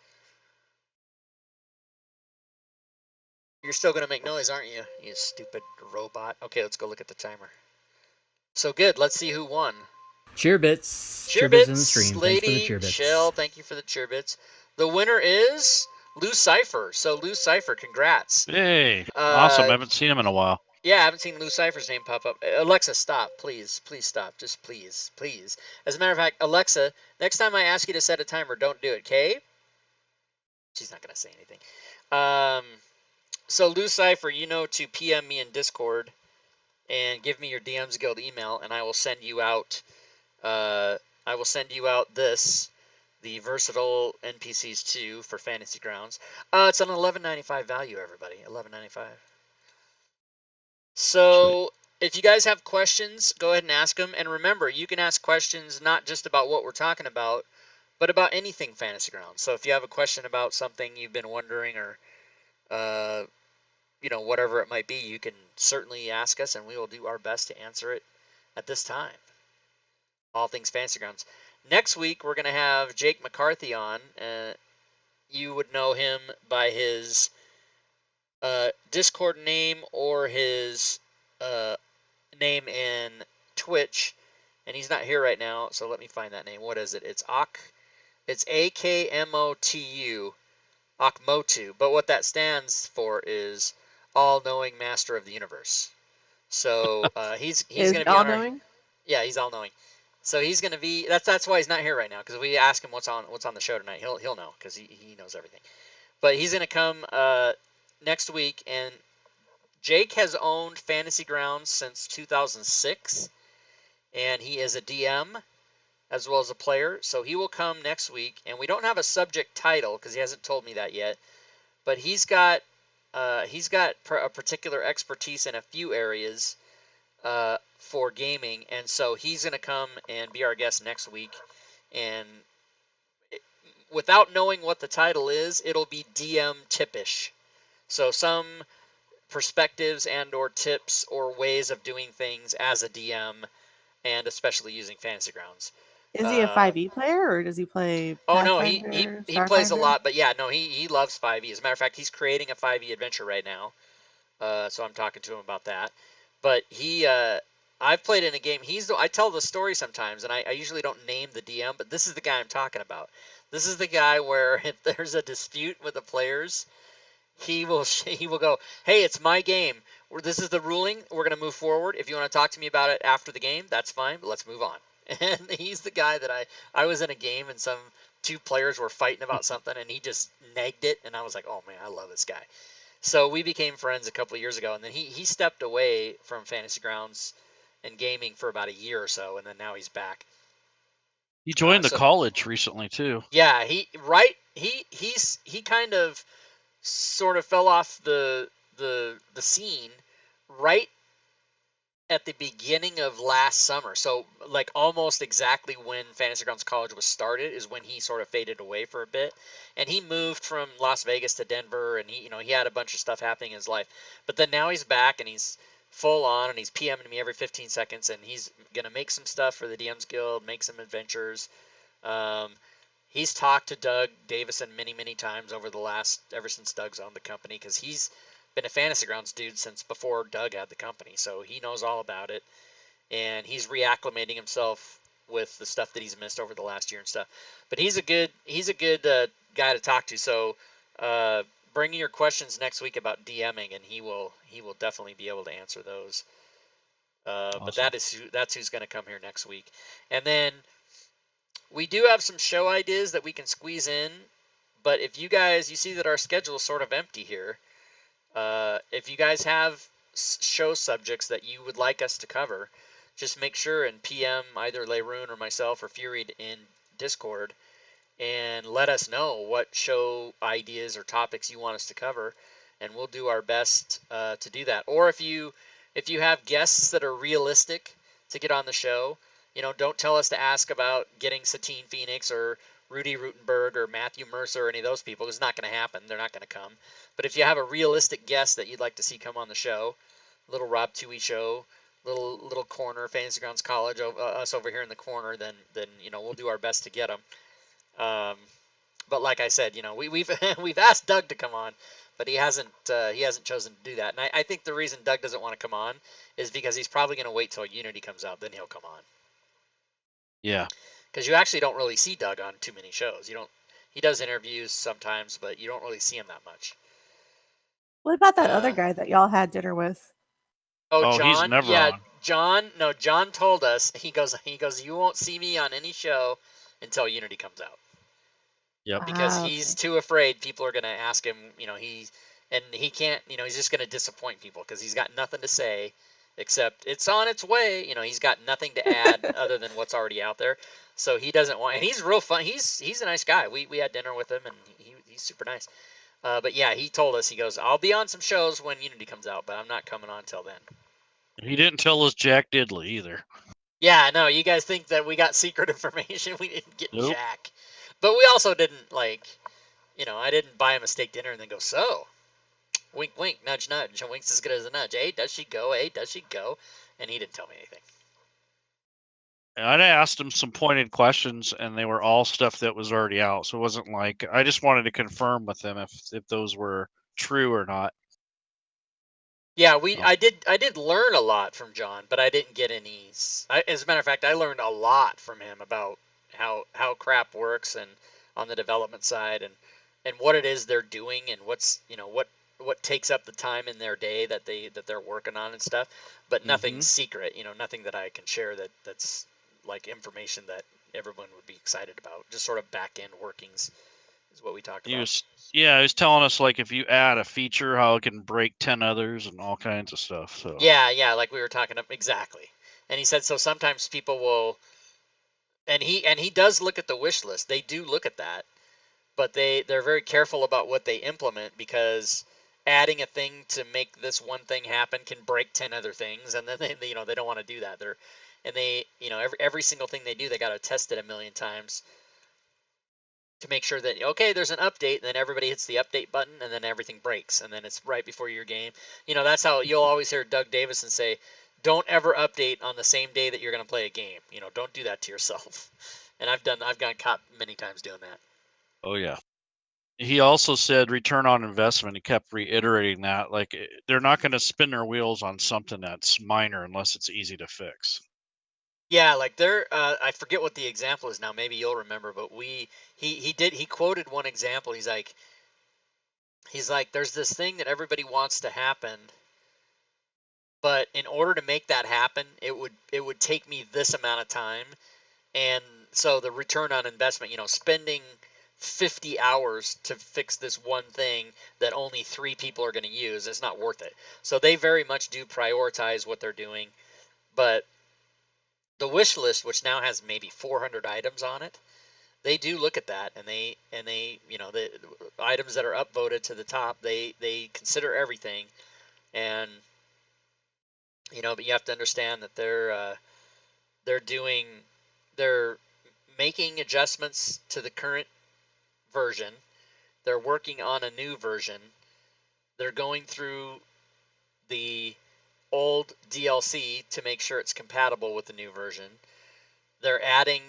You're still going to make noise, aren't you? You stupid robot. Okay, let's go look at the timer. So good. Let's see who won. Cheerbits in the stream. Lady Thanks for the cheerbits. Chill, thank you for the cheerbits. The winner is Lou Cipher. So Lou Cipher, congrats. Hey, awesome. I haven't seen him in a while. Yeah, I haven't seen Lou Cipher's name pop up. Alexa, stop. Please stop. Just please. As a matter of fact, Alexa, next time I ask you to set a timer, don't do it, okay? She's not going to say anything. So Lou Cipher, to PM me in Discord and give me your DMs Guild email, and I will send you out. The Versatile NPCs 2 for Fantasy Grounds. It's an $11.95 value, everybody. $11.95. So if you guys have questions, go ahead and ask them. And remember, you can ask questions not just about what we're talking about, but about anything Fantasy Grounds. So if you have a question about something you've been wondering, or whatever it might be, you can certainly ask us, and we will do our best to answer it at this time. All things Fantasy Grounds. Next week, we're going to have Jake McCarthy on. You would know him by his Discord name or his name in Twitch. And he's not here right now, so let me find that name. What is it? It's AKMOTU, Akmotu. But what that stands for is All-Knowing Master of the Universe. So he's going to be all-knowing? Yeah, he's all-knowing. So he's going to be. That's why he's not here right now, because we ask him what's on the show tonight. He'll know, because he knows everything. But he's going to come next week, and Jake has owned Fantasy Grounds since 2006, and he is a DM as well as a player. So he will come next week, and we don't have a subject title because he hasn't told me that yet. But he's got a particular expertise in a few areas for gaming, and so he's going to come and be our guest next week. And without knowing what the title is, it'll be DM tippish. So some perspectives and or tips or ways of doing things as a DM, and especially using Fantasy Grounds. Is he a 5e player, or does he play Oh no, he plays a lot, but yeah, no, he loves 5e. As a matter of fact, he's creating a 5e adventure right now. So I'm talking to him about that. But I've played in a game. I tell the story sometimes, and I usually don't name the DM, but this is the guy I'm talking about. This is the guy where if there's a dispute with the players, he will go, hey, it's my game. This is the ruling. We're going to move forward. If you want to talk to me about it after the game, that's fine, but let's move on. And he's the guy that I was in a game, and some two players were fighting about something, and he just negged it, and I was like, oh man, I love this guy. So we became friends a couple of years ago, and then he stepped away from Fantasy Grounds and gaming for about a year or so, and then now he's back. He joined the college recently too. Yeah, he kind of sort of fell off the scene right at the beginning of last summer. So like almost exactly when Fantasy Grounds College was started is when he sort of faded away for a bit. And he moved from Las Vegas to Denver, and he had a bunch of stuff happening in his life. But then now he's back, and he's full on, and he's PMing me every 15 seconds, and he's going to make some stuff for the DMs Guild, make some adventures. He's talked to Doug Davison many times ever since Doug's owned the company, because he's been a Fantasy Grounds dude since before Doug had the company, so he knows all about it, and he's reacclimating himself with the stuff that he's missed over the last year and stuff. But he's a good guy to talk to. So bring your questions next week about DMing, and he will definitely be able to answer those. Awesome. But that's who's going to come here next week. And then we do have some show ideas that we can squeeze in. But if you see that our schedule is sort of empty here. If you guys have show subjects that you would like us to cover, just make sure and PM either Leroon or myself or Fury in Discord, and let us know what show ideas or topics you want us to cover, and we'll do our best to do that. Or if you have guests that are realistic to get on the show, don't tell us to ask about getting Satine Phoenix or Rudy Rutenberg or Matthew Mercer or any of those people. It's not going to happen. They're not going to come. But if you have a realistic guest that you'd like to see come on the show, little Rob Toohey show, little corner, Fantasy Grounds College, us over here in the corner, then we'll do our best to get them. But like I said, we've we've asked Doug to come on, but he hasn't chosen to do that. And I think the reason Doug doesn't want to come on is because he's probably going to wait till Unity comes out, then he'll come on. Yeah. Because you actually don't really see Doug on too many shows. He does interviews sometimes, but you don't really see him that much. What about that other guy that y'all had dinner with? Oh, John. He's never yeah, on. John. No, John told us. He goes. You won't see me on any show until Unity comes out. Yep. Because Ah, he's okay. too afraid people are going to ask him. He can't. He's just going to disappoint people because he's got nothing to say except it's on its way. He's got nothing to add other than what's already out there. So he doesn't want. And he's real fun. He's a nice guy. We had dinner with him, and he's super nice. But yeah, he told us. He goes, I'll be on some shows when Unity comes out, but I'm not coming on till then. He didn't tell us Jack Diddley either. Yeah, no, you guys think that we got secret information. We didn't get Nope. Jack. But we also didn't, I didn't buy him a steak dinner and then go, so, wink, wink, nudge, nudge. A wink's as good as a nudge. Hey, does she go? Hey, does she go? And he didn't tell me anything. And I asked him some pointed questions, and they were all stuff that was already out. So it wasn't like I just wanted to confirm with him if those were true or not. Yeah, Oh. I did learn a lot from John, but I didn't get any. As a matter of fact, I learned a lot from him about how crap works and on the development side and what it is they're doing and what's what takes up the time in their day that they're working on and stuff. But nothing's secret, nothing that I can share that's like information that everyone would be excited about. Just sort of back end workings is what we talked about. He was telling us like if you add a feature, how it can break 10 others and all kinds of stuff. So Yeah, like we were talking about exactly. And he said so sometimes people will, and he does look at the wish list. They do look at that, but they're very careful about what they implement because adding a thing to make this one thing happen can break 10 other things, and then they don't want to do that. Every single thing they do, they got to test it a million times to make sure that okay, there's an update, and then everybody hits the update button, and then everything breaks, and then it's right before your game. That's how you'll always hear Doug Davison say, "Don't ever update on the same day that you're going to play a game. Don't do that to yourself." And I've gotten caught many times doing that. Oh yeah. He also said return on investment. He kept reiterating that like they're not going to spin their wheels on something that's minor unless it's easy to fix. Yeah, like I forget what the example is now. Maybe you'll remember, but he quoted one example. He's like, there's this thing that everybody wants to happen, but in order to make that happen, it would take me this amount of time, and so the return on investment, spending 50 hours to fix this one thing that only 3 people are going to use, it's not worth it. So they very much do prioritize what they're doing, but the wish list, which now has maybe 400 items on it, they do look at that, and they the items that are upvoted to the top, they consider everything, and but you have to understand that they're making adjustments to the current version. They're working on a new version. They're going through the old DLC to make sure it's compatible with the new version. They're adding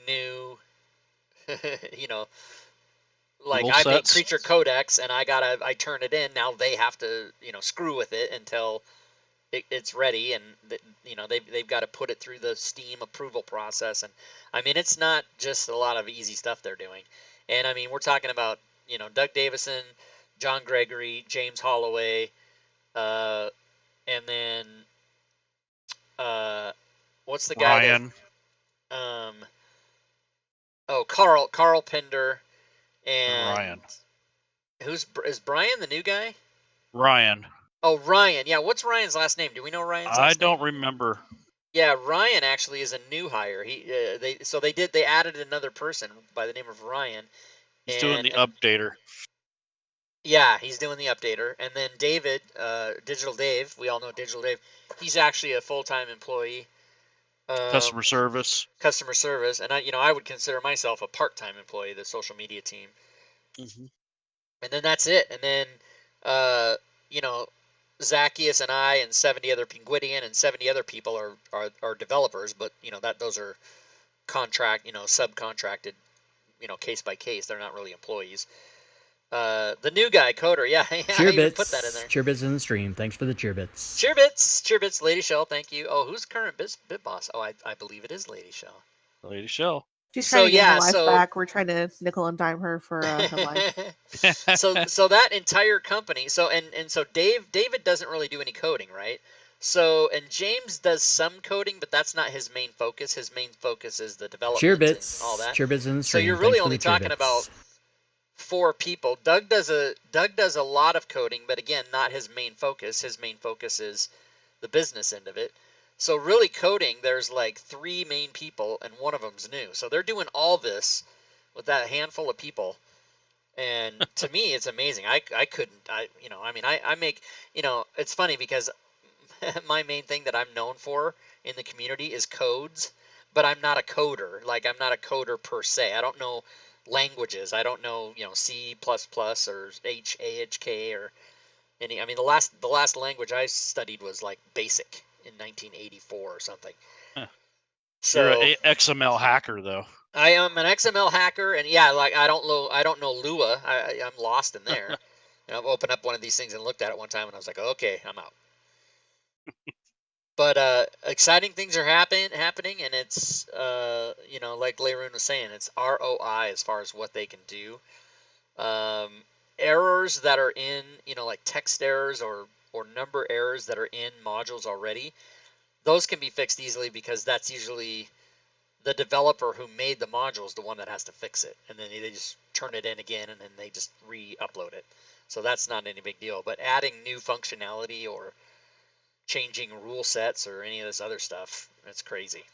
new, like Rule I make sets. creature codex and I turn it in. Now they have to, screw with it until it's ready, and they've got to put it through the Steam approval process. And I mean, it's not just a lot of easy stuff they're doing. And I mean, we're talking about Doug Davison, John Gregory, James Holloway, and then what's the guy Ryan. that Carl Pinder, and Ryan. is Brian the new guy? Ryan. Oh, Ryan. Yeah, what's Ryan's last name? Do we know Ryan's last I name? don't remember. Yeah, Ryan actually is a new hire. They added another person by the name of Ryan. He's doing the and updater. Yeah, he's doing the updater. And then David, Digital Dave, we all know Digital Dave. He's actually a full-time employee, Customer service. customer service, and I would consider myself a part-time employee of the social media team. Mm-hmm. And then that's it. And then, uh, you know, Zacchaeus and I and 70 other Penguidian and 70 other people are developers, but those are subcontracted, case by case. They're not really employees. The new guy, Coder, yeah, I even put that in there. Cheerbits in the stream. Thanks for the cheerbits. Cheerbits, Lady Shell, thank you. Oh, who's current bit boss? Oh, I believe it is Lady Shell. Lady Shell. She's trying to get her life back. We're trying to nickel and dime her for her life. So that entire company. So David doesn't really do any coding, right? So and James does some coding, but that's not his main focus. His main focus is the development and all that. Cheerbits in the stream. So you're really only talking about 4 people. Doug does a lot of coding, but again, not his main focus. His main focus is the business end of it. So really coding, there's like 3 main people, and one of them's new. So they're doing all this with that handful of people, and to me, it's amazing. I make, it's funny because my main thing that I'm known for in the community is codes, but I'm not a coder. Like, I'm not a coder per se. I don't know languages. I don't know, C++ or AHK or any. I mean, the last language I studied was like BASIC in 1984 or something. Huh. So you're an XML hacker, though. I am an XML hacker, and yeah, like I don't know Lua. I'm lost in there. And I've opened up one of these things and looked at it one time, and I was like, okay, I'm out. But exciting things are happening, and it's like Leroon was saying, it's ROI as far as what they can do. Errors that are in, like text errors or number errors that are in modules already, those can be fixed easily because that's usually the developer who made the modules the one that has to fix it, and then they just turn it in again, and then they just re-upload it. So that's not any big deal. But adding new functionality or changing rule sets or any of this other stuff, it's crazy.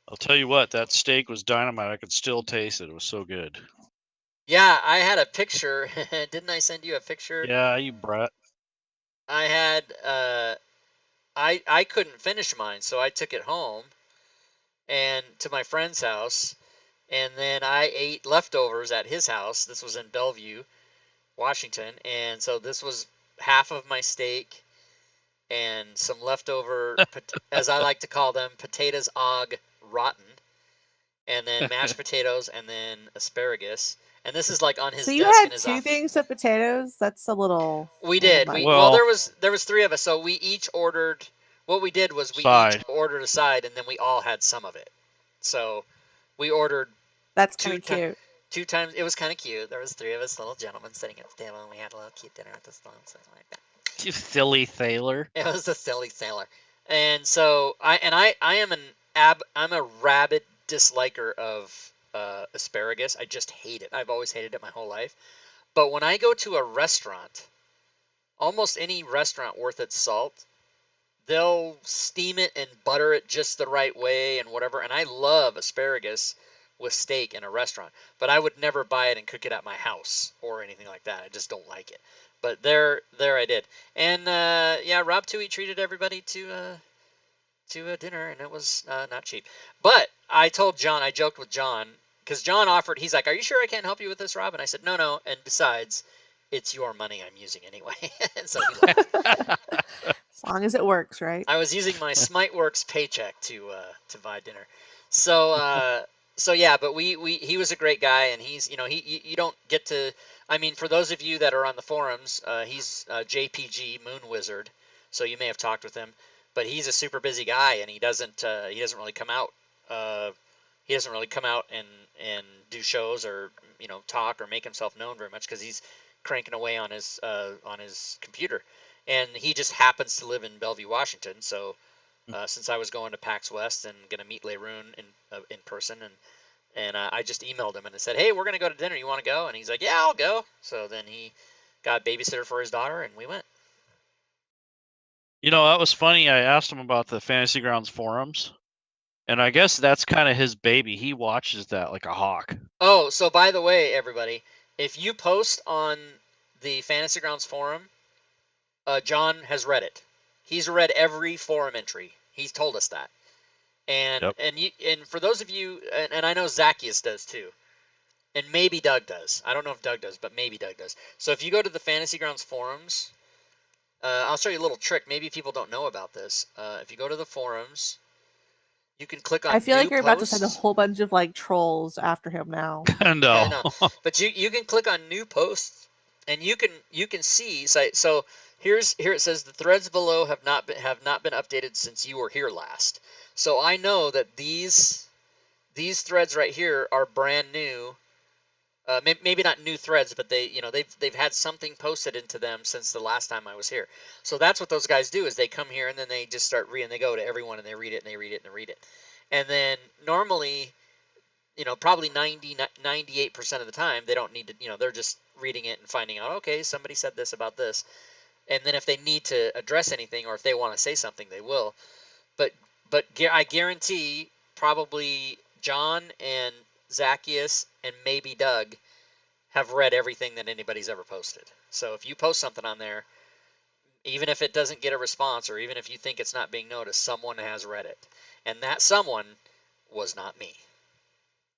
I'll tell you what, that steak was dynamite. I could still taste it. It was so good. Yeah, I had a picture. Didn't I send you a picture? Yeah, you brat. I had I couldn't finish mine, so I took it home and to my friend's house, and then I ate leftovers at his house. This was in Bellevue, Washington, and so this was half of my steak and some leftover, as I like to call them, potatoes au rotten, and then mashed potatoes, and then asparagus. And this is like on his desk. So you had in his 2 office. things of potatoes? That's a little... We did. Well, there was 3 of us, so we each ordered. What we did was we each ordered a side, and then we all had some of it. So we ordered. That's kind of cute. 2 times. It was kind of cute. There was 3 of us little gentlemen sitting at the table, and we had a little cute dinner at the stone, something like that. You silly sailor. It was a silly sailor. And so I'm a rabid disliker of asparagus. I just hate it. I've always hated it my whole life. But when I go to a restaurant, almost any restaurant worth its salt, they'll steam it and butter it just the right way and whatever. And I love asparagus with steak in a restaurant, but I would never buy it and cook it at my house or anything like that. I just don't like it. But there I did. And yeah, Rob Toohey treated everybody to dinner, and it was not cheap. But I told John, I joked with John, because John offered, he's like, are you sure I can't help you with this, Rob? And I said, no, and besides, it's your money I'm using anyway. And so he laughed. As long as it works, right? I was using my SmiteWorks paycheck to buy dinner. So yeah, but he was a great guy, and he's, you don't get to, I mean, for those of you that are on the forums, he's JPG Moon Wizard, so you may have talked with him, but he's a super busy guy, and he doesn't really come out. He doesn't really come out and do shows or talk or make himself known very much because he's cranking away on his computer, and he just happens to live in Bellevue, Washington. So since I was going to PAX West and going to meet Leroon in person, and I just emailed him and I said, hey, we're going to go to dinner. You want to go? And he's like, yeah, I'll go. So then he got a babysitter for his daughter, and we went. You know, that was funny. I asked him about the Fantasy Grounds forums, and I guess that's kind of his baby. He watches that like a hawk. Oh, so by the way, everybody, if you post on the Fantasy Grounds forum, John has read it. He's read every forum entry. He's told us that. And Yep. and for those of you, and I know Zacchaeus does too, and maybe Doug does. I don't know if Doug does, but maybe Doug does. So if you go to the Fantasy Grounds forums, I'll show you a little trick. Maybe people don't know about this. If you go to the forums, you can click on I feel like new you're about to send a posts. whole bunch of like trolls after him now. No. But you can click on new posts, and you can see. So here it says the threads below have not been updated since you were here last. So I know that these threads right here are brand new. Maybe not new threads, but they've had something posted into them since the last time I was here. So that's what those guys do, is they come here and then they just start reading. They go to everyone and they read it and they read it and they read it. And then normally, probably 98% of the time, they don't need to, they're just reading it and finding out, okay, somebody said this about this. And then if they need to address anything, or if they want to say something, they will. But I guarantee probably John and Zacchaeus and maybe Doug have read everything that anybody's ever posted. So if you post something on there, even if it doesn't get a response, or even if you think it's not being noticed, someone has read it. And that someone was not me,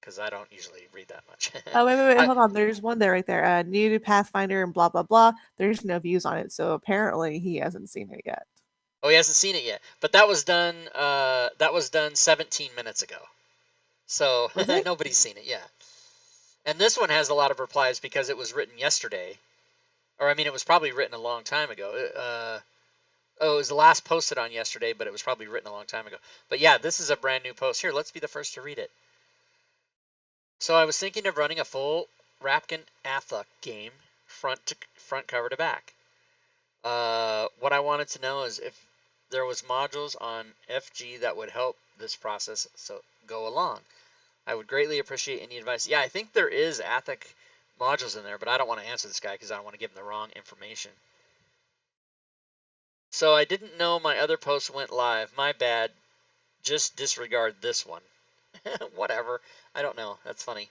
because I don't usually read that much. Oh, wait, hold on. There's one there right there. New to Pathfinder and blah, blah, blah. There's no views on it, so apparently he hasn't seen it yet. Oh, he hasn't seen it yet. But that was done 17 minutes ago. So Was it? nobody's seen it yet. And this one has a lot of replies because it was written yesterday. Or, I mean, it was probably written a long time ago. It was the last posted on yesterday, but it was probably written a long time ago. But yeah, this is a brand new post. Here, let's be the first to read it. So I was thinking of running a full Rapkin Athuk game, front cover to back. What I wanted to know is if there was modules on FG that would help this process so go along. I would greatly appreciate any advice. Yeah, I think there is Athuk modules in there, but I don't want to answer this guy because I don't want to give him the wrong information. So I didn't know my other post went live. My bad. Just disregard this one. Whatever. I don't know. That's funny.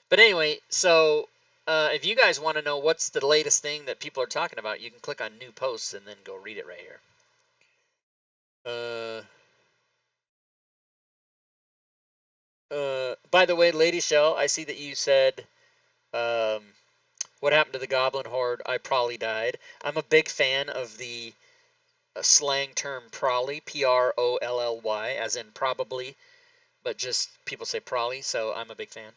But anyway, so if you guys want to know what's the latest thing that people are talking about, you can click on new posts and then go read it right here. By the way, Lady Shell, I see that you said, what happened to the Goblin Horde? I probably died. I'm a big fan of the slang term prolly, P-R-O-L-L-Y, as in probably, but just people say prolly, so I'm a big fan.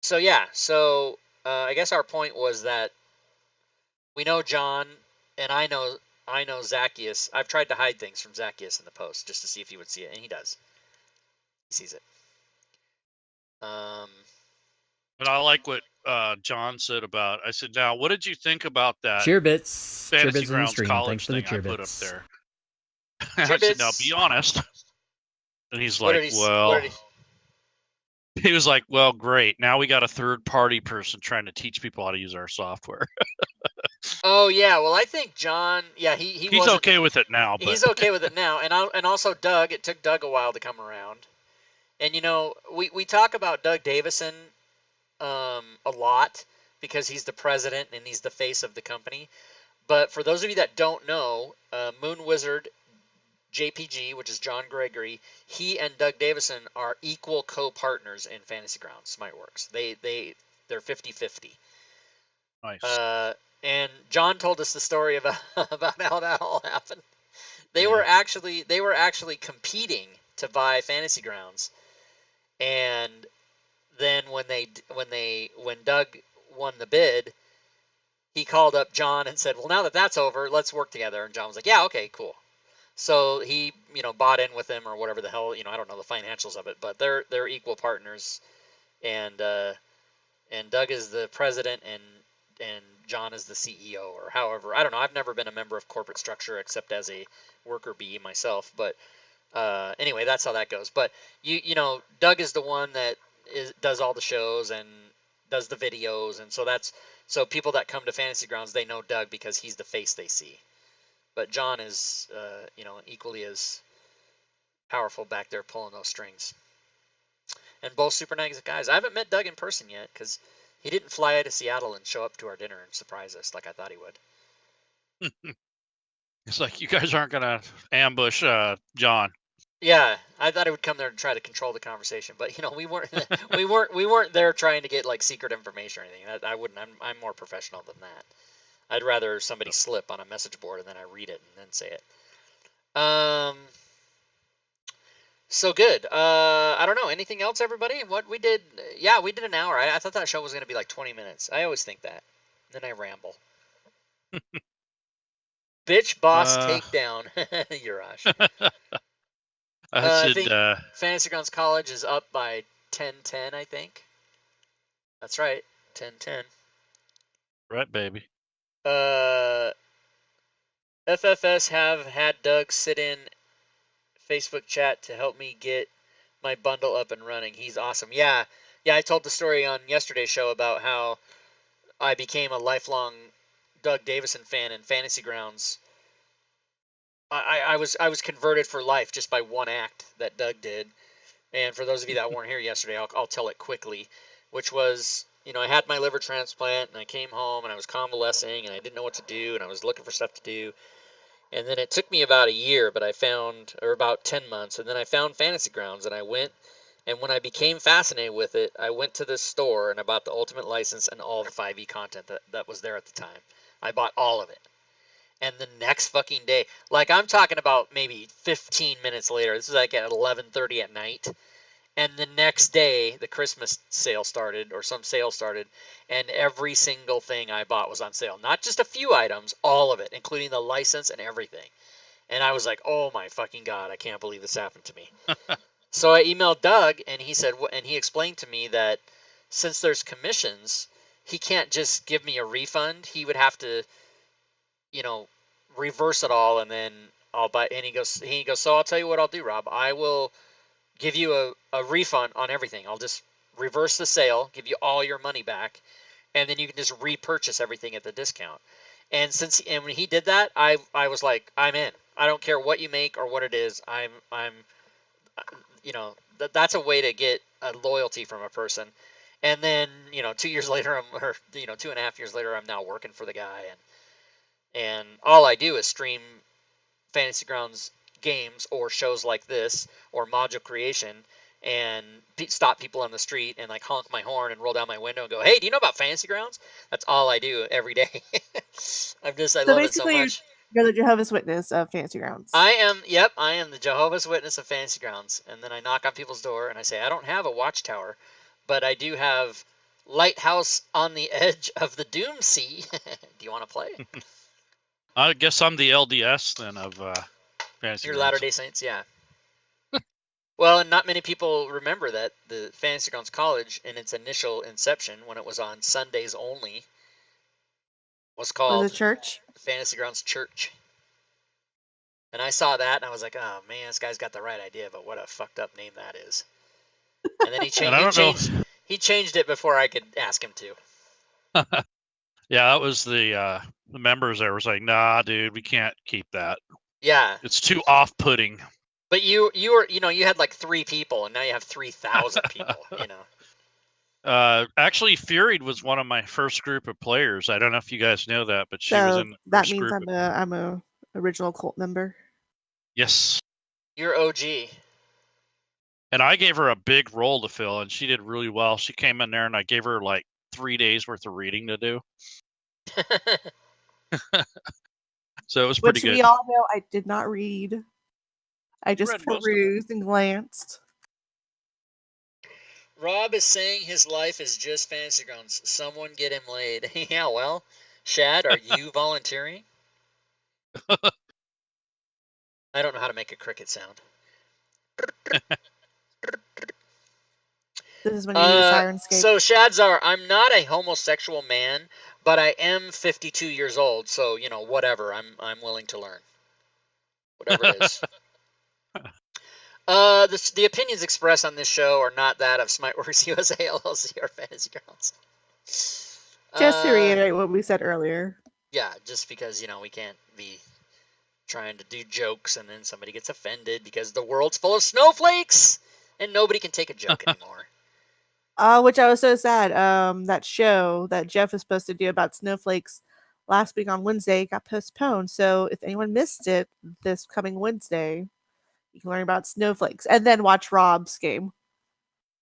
So yeah, I guess our point was that we know John, and I know Zacchaeus. I've tried to hide things from Zacchaeus in the post just to see if he would see it, and he does. He sees it. But I like what John said about. I said, now, what did you think about that Cheer bits. Cheer Fantasy bits in the Grounds stream. college Thanks for the thing I cheer put up bits. there? I said, now, be honest. And he's What like, did he, well, what did he was like, well, great. Now we got a third-party person trying to teach people how to use our software. Oh yeah, well I think John, yeah, he's He's okay with it now. But he's okay with it now, and also Doug. It took Doug a while to come around, and we talk about Doug Davison a lot because he's the president and he's the face of the company. But for those of you that don't know, Moon Wizard JPG, which is John Gregory, he and Doug Davison are equal co-partners in Fantasy Grounds Smiteworks. They're 50-50. nice. And John told us the story about how that all happened. They were actually competing to buy Fantasy Grounds, and then when Doug won the bid, he called up John and said, "Well, now that that's over, let's work together." And John was like, "Yeah, okay, cool." So he bought in with him, or whatever the hell, I don't know the financials of it, but they're equal partners, and Doug is the president and John is the CEO, or however. I don't know. I've never been a member of corporate structure except as a worker bee myself. But anyway, that's how that goes. But Doug is the one that does all the shows and does the videos, and so So people that come to Fantasy Grounds, they know Doug because he's the face they see. But John is, equally as powerful back there pulling those strings. And both super nice guys. I haven't met Doug in person yet because he didn't fly out to Seattle and show up to our dinner and surprise us like I thought he would. It's like you guys aren't gonna ambush John. Yeah, I thought he would come there and try to control the conversation, but we weren't we weren't there trying to get like secret information or anything. I wouldn't. I'm more professional than that. I'd rather somebody slip on a message board and then I read it and then say it. So good. I don't know. Anything else, everybody? What we did? Yeah, we did an hour. I thought that show was going to be like 20 minutes. I always think that. Then I ramble. Bitch boss takedown, Urash. I think Fantasy Grounds College is up by 10-10, I think. That's right, 10-10. Right, baby. FFS have had Doug sit in Facebook chat to help me get my bundle up and running. He's awesome. Yeah, I told the story on yesterday's show about how I became a lifelong Doug Davison fan in Fantasy Grounds. I was converted for life just by one act that Doug did. And for those of you that weren't here yesterday, I'll tell it quickly, which was, I had my liver transplant and I came home and I was convalescing and I didn't know what to do and I was looking for stuff to do. And then it took me about a year, or about 10 months, and then I found Fantasy Grounds and I went, and when I became fascinated with it, I went to this store and I bought the Ultimate License and all the 5e content that was there at the time. I bought all of it. And the next fucking day, like I'm talking about maybe 15 minutes later, this is like at 11:30 at night, and the next day the Christmas sale started, or some sale started, and every single thing I bought was on sale. Not just a few items, all of it, including the license and everything. And I was like, oh my fucking God, I can't believe this happened to me. So I emailed Doug, and he said, and he explained to me that since there's commissions, he can't just give me a refund. He would have to, reverse it all, and then I'll buy. And he goes, so I'll tell you what I'll do, Rob. I will give you a refund on everything. I'll just reverse the sale, give you all your money back, and then you can just repurchase everything at the discount. And when he did that, I was like, I'm in. I don't care what you make or what it is. That's a way to get a loyalty from a person. And then 2 years later, 2.5 years later, I'm now working for the guy, and all I do is stream Fantasy Grounds games or shows like this or module creation and stop people on the street and like honk my horn and roll down my window and go, hey, do you know about Fantasy Grounds? That's all I do every day. I love it so much. You're the Jehovah's Witness of Fantasy Grounds. I am the Jehovah's Witness of Fantasy Grounds. And then I knock on people's door and I say, I don't have a watchtower, but I do have Lighthouse on the Edge of the Doom Sea. Do you want to play? I guess I'm the LDS then of Fantasy Your Grounds. Latter-day Saints, yeah. Well, and not many people remember that the Fantasy Grounds College, in its initial inception, when it was on Sundays only, was called Was it church? Fantasy Grounds Church. And I saw that, and I was like, oh, man, this guy's got the right idea, but what a fucked up name that is. And then he changed it before I could ask him to. Yeah, that was the members there was like, nah, dude, we can't keep that. Yeah. It's too off-putting. But you were, you had like 3 people, and now you have 3,000 people, Actually, Furied was one of my first group of players. I don't know if you guys know that, but she was in the that first means group. I'm a original cult member. Yes. You're OG. And I gave her a big role to fill, and she did really well. She came in there, and I gave her like 3 days worth of reading to do. So it was pretty good. Which we all know I did not read. I just read most of it. perused and glanced. Rob is saying his life is just Fantasy Grounds. Someone get him laid. Yeah, well, Shad, are you volunteering? I don't know how to make a cricket sound. This is when you need a Sirenscape. So Shadzar, I'm not a homosexual man, but I am 52 years old, so whatever. I'm willing to learn. Whatever it is. The opinions expressed on this show are not that of Smiteworks USA LLC or Fantasy Grounds. Just to Uh, reiterate what we said earlier. yeah, just because we can't be trying to do jokes and then somebody gets offended because the world's full of snowflakes and nobody can take a joke anymore. Which I was so sad. That show that Jeff was supposed to do about snowflakes last week on Wednesday got postponed. So if anyone missed it this coming Wednesday, you can learn about snowflakes and then watch Rob's game.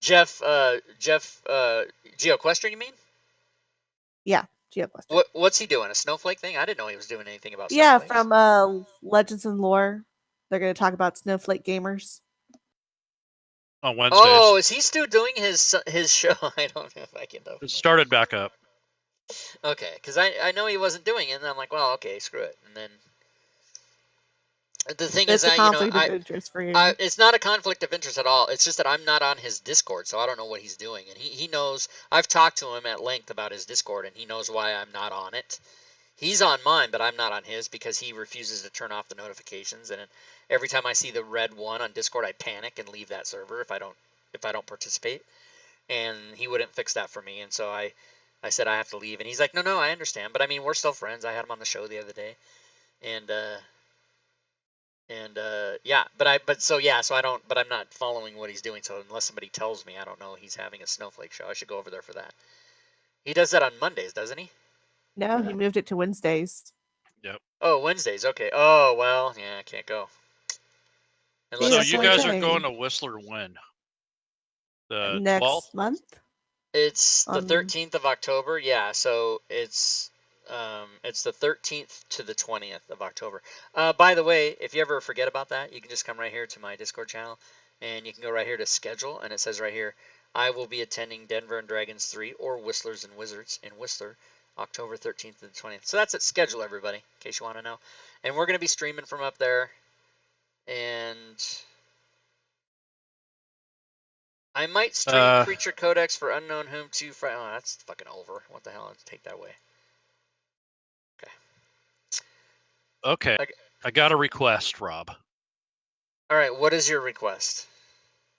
Jeff, GeoQuester, you mean? Yeah, GeoQuester. What's he doing? A snowflake thing? I didn't know he was doing anything about Yeah, snowflakes. from Legends and Lore. They're going to talk about snowflake gamers. On Wednesdays. Oh, is he still doing his show? I don't know if I can know. It started back up. Okay, because I know he wasn't doing it, and I'm like, well, okay, screw it. And then the thing It's is, a conflict of interest for you. it's not a conflict of interest at all. It's just that I'm not on his Discord, so I don't know what he's doing. And he knows, I've talked to him at length about his Discord, and he knows why I'm not on it. He's on mine, but I'm not on his because he refuses to turn off the notifications. And every time I see the red one on Discord, I panic and leave that server if I don't participate. And he wouldn't fix that for me, and so I said I have to leave. And he's like, no, I understand, but I mean, we're still friends. I had him on the show the other day, and yeah, so I'm not following what he's doing. So unless somebody tells me, I don't know he's having a snowflake show. I should go over there for that. He does that on Mondays, doesn't he? No, he moved it to Wednesdays. Oh, Wednesdays. Okay. Oh well, yeah, I can't go. Yeah, So that's you what I'm guys are saying. going to Whistler when? The Next 12th? month? It's the On- 13th of October. Yeah, so it's the 13th to the 20th of October. By the way, if you ever forget about that, you can just come right here to my Discord channel, and you can go right here to schedule, and it says right here, I will be attending Denver and Dragons 3 or Whistlers and Wizards in Whistler, October 13th to the 20th. So that's at schedule, everybody, in case you want to know. And we're going to be streaming from up there, and I might stream Creature Codex for Unknown Whom to Friday. Oh, that's fucking over. What the hell? Let's take that away. Okay. Okay. I got a request, Rob. All right, what is your request?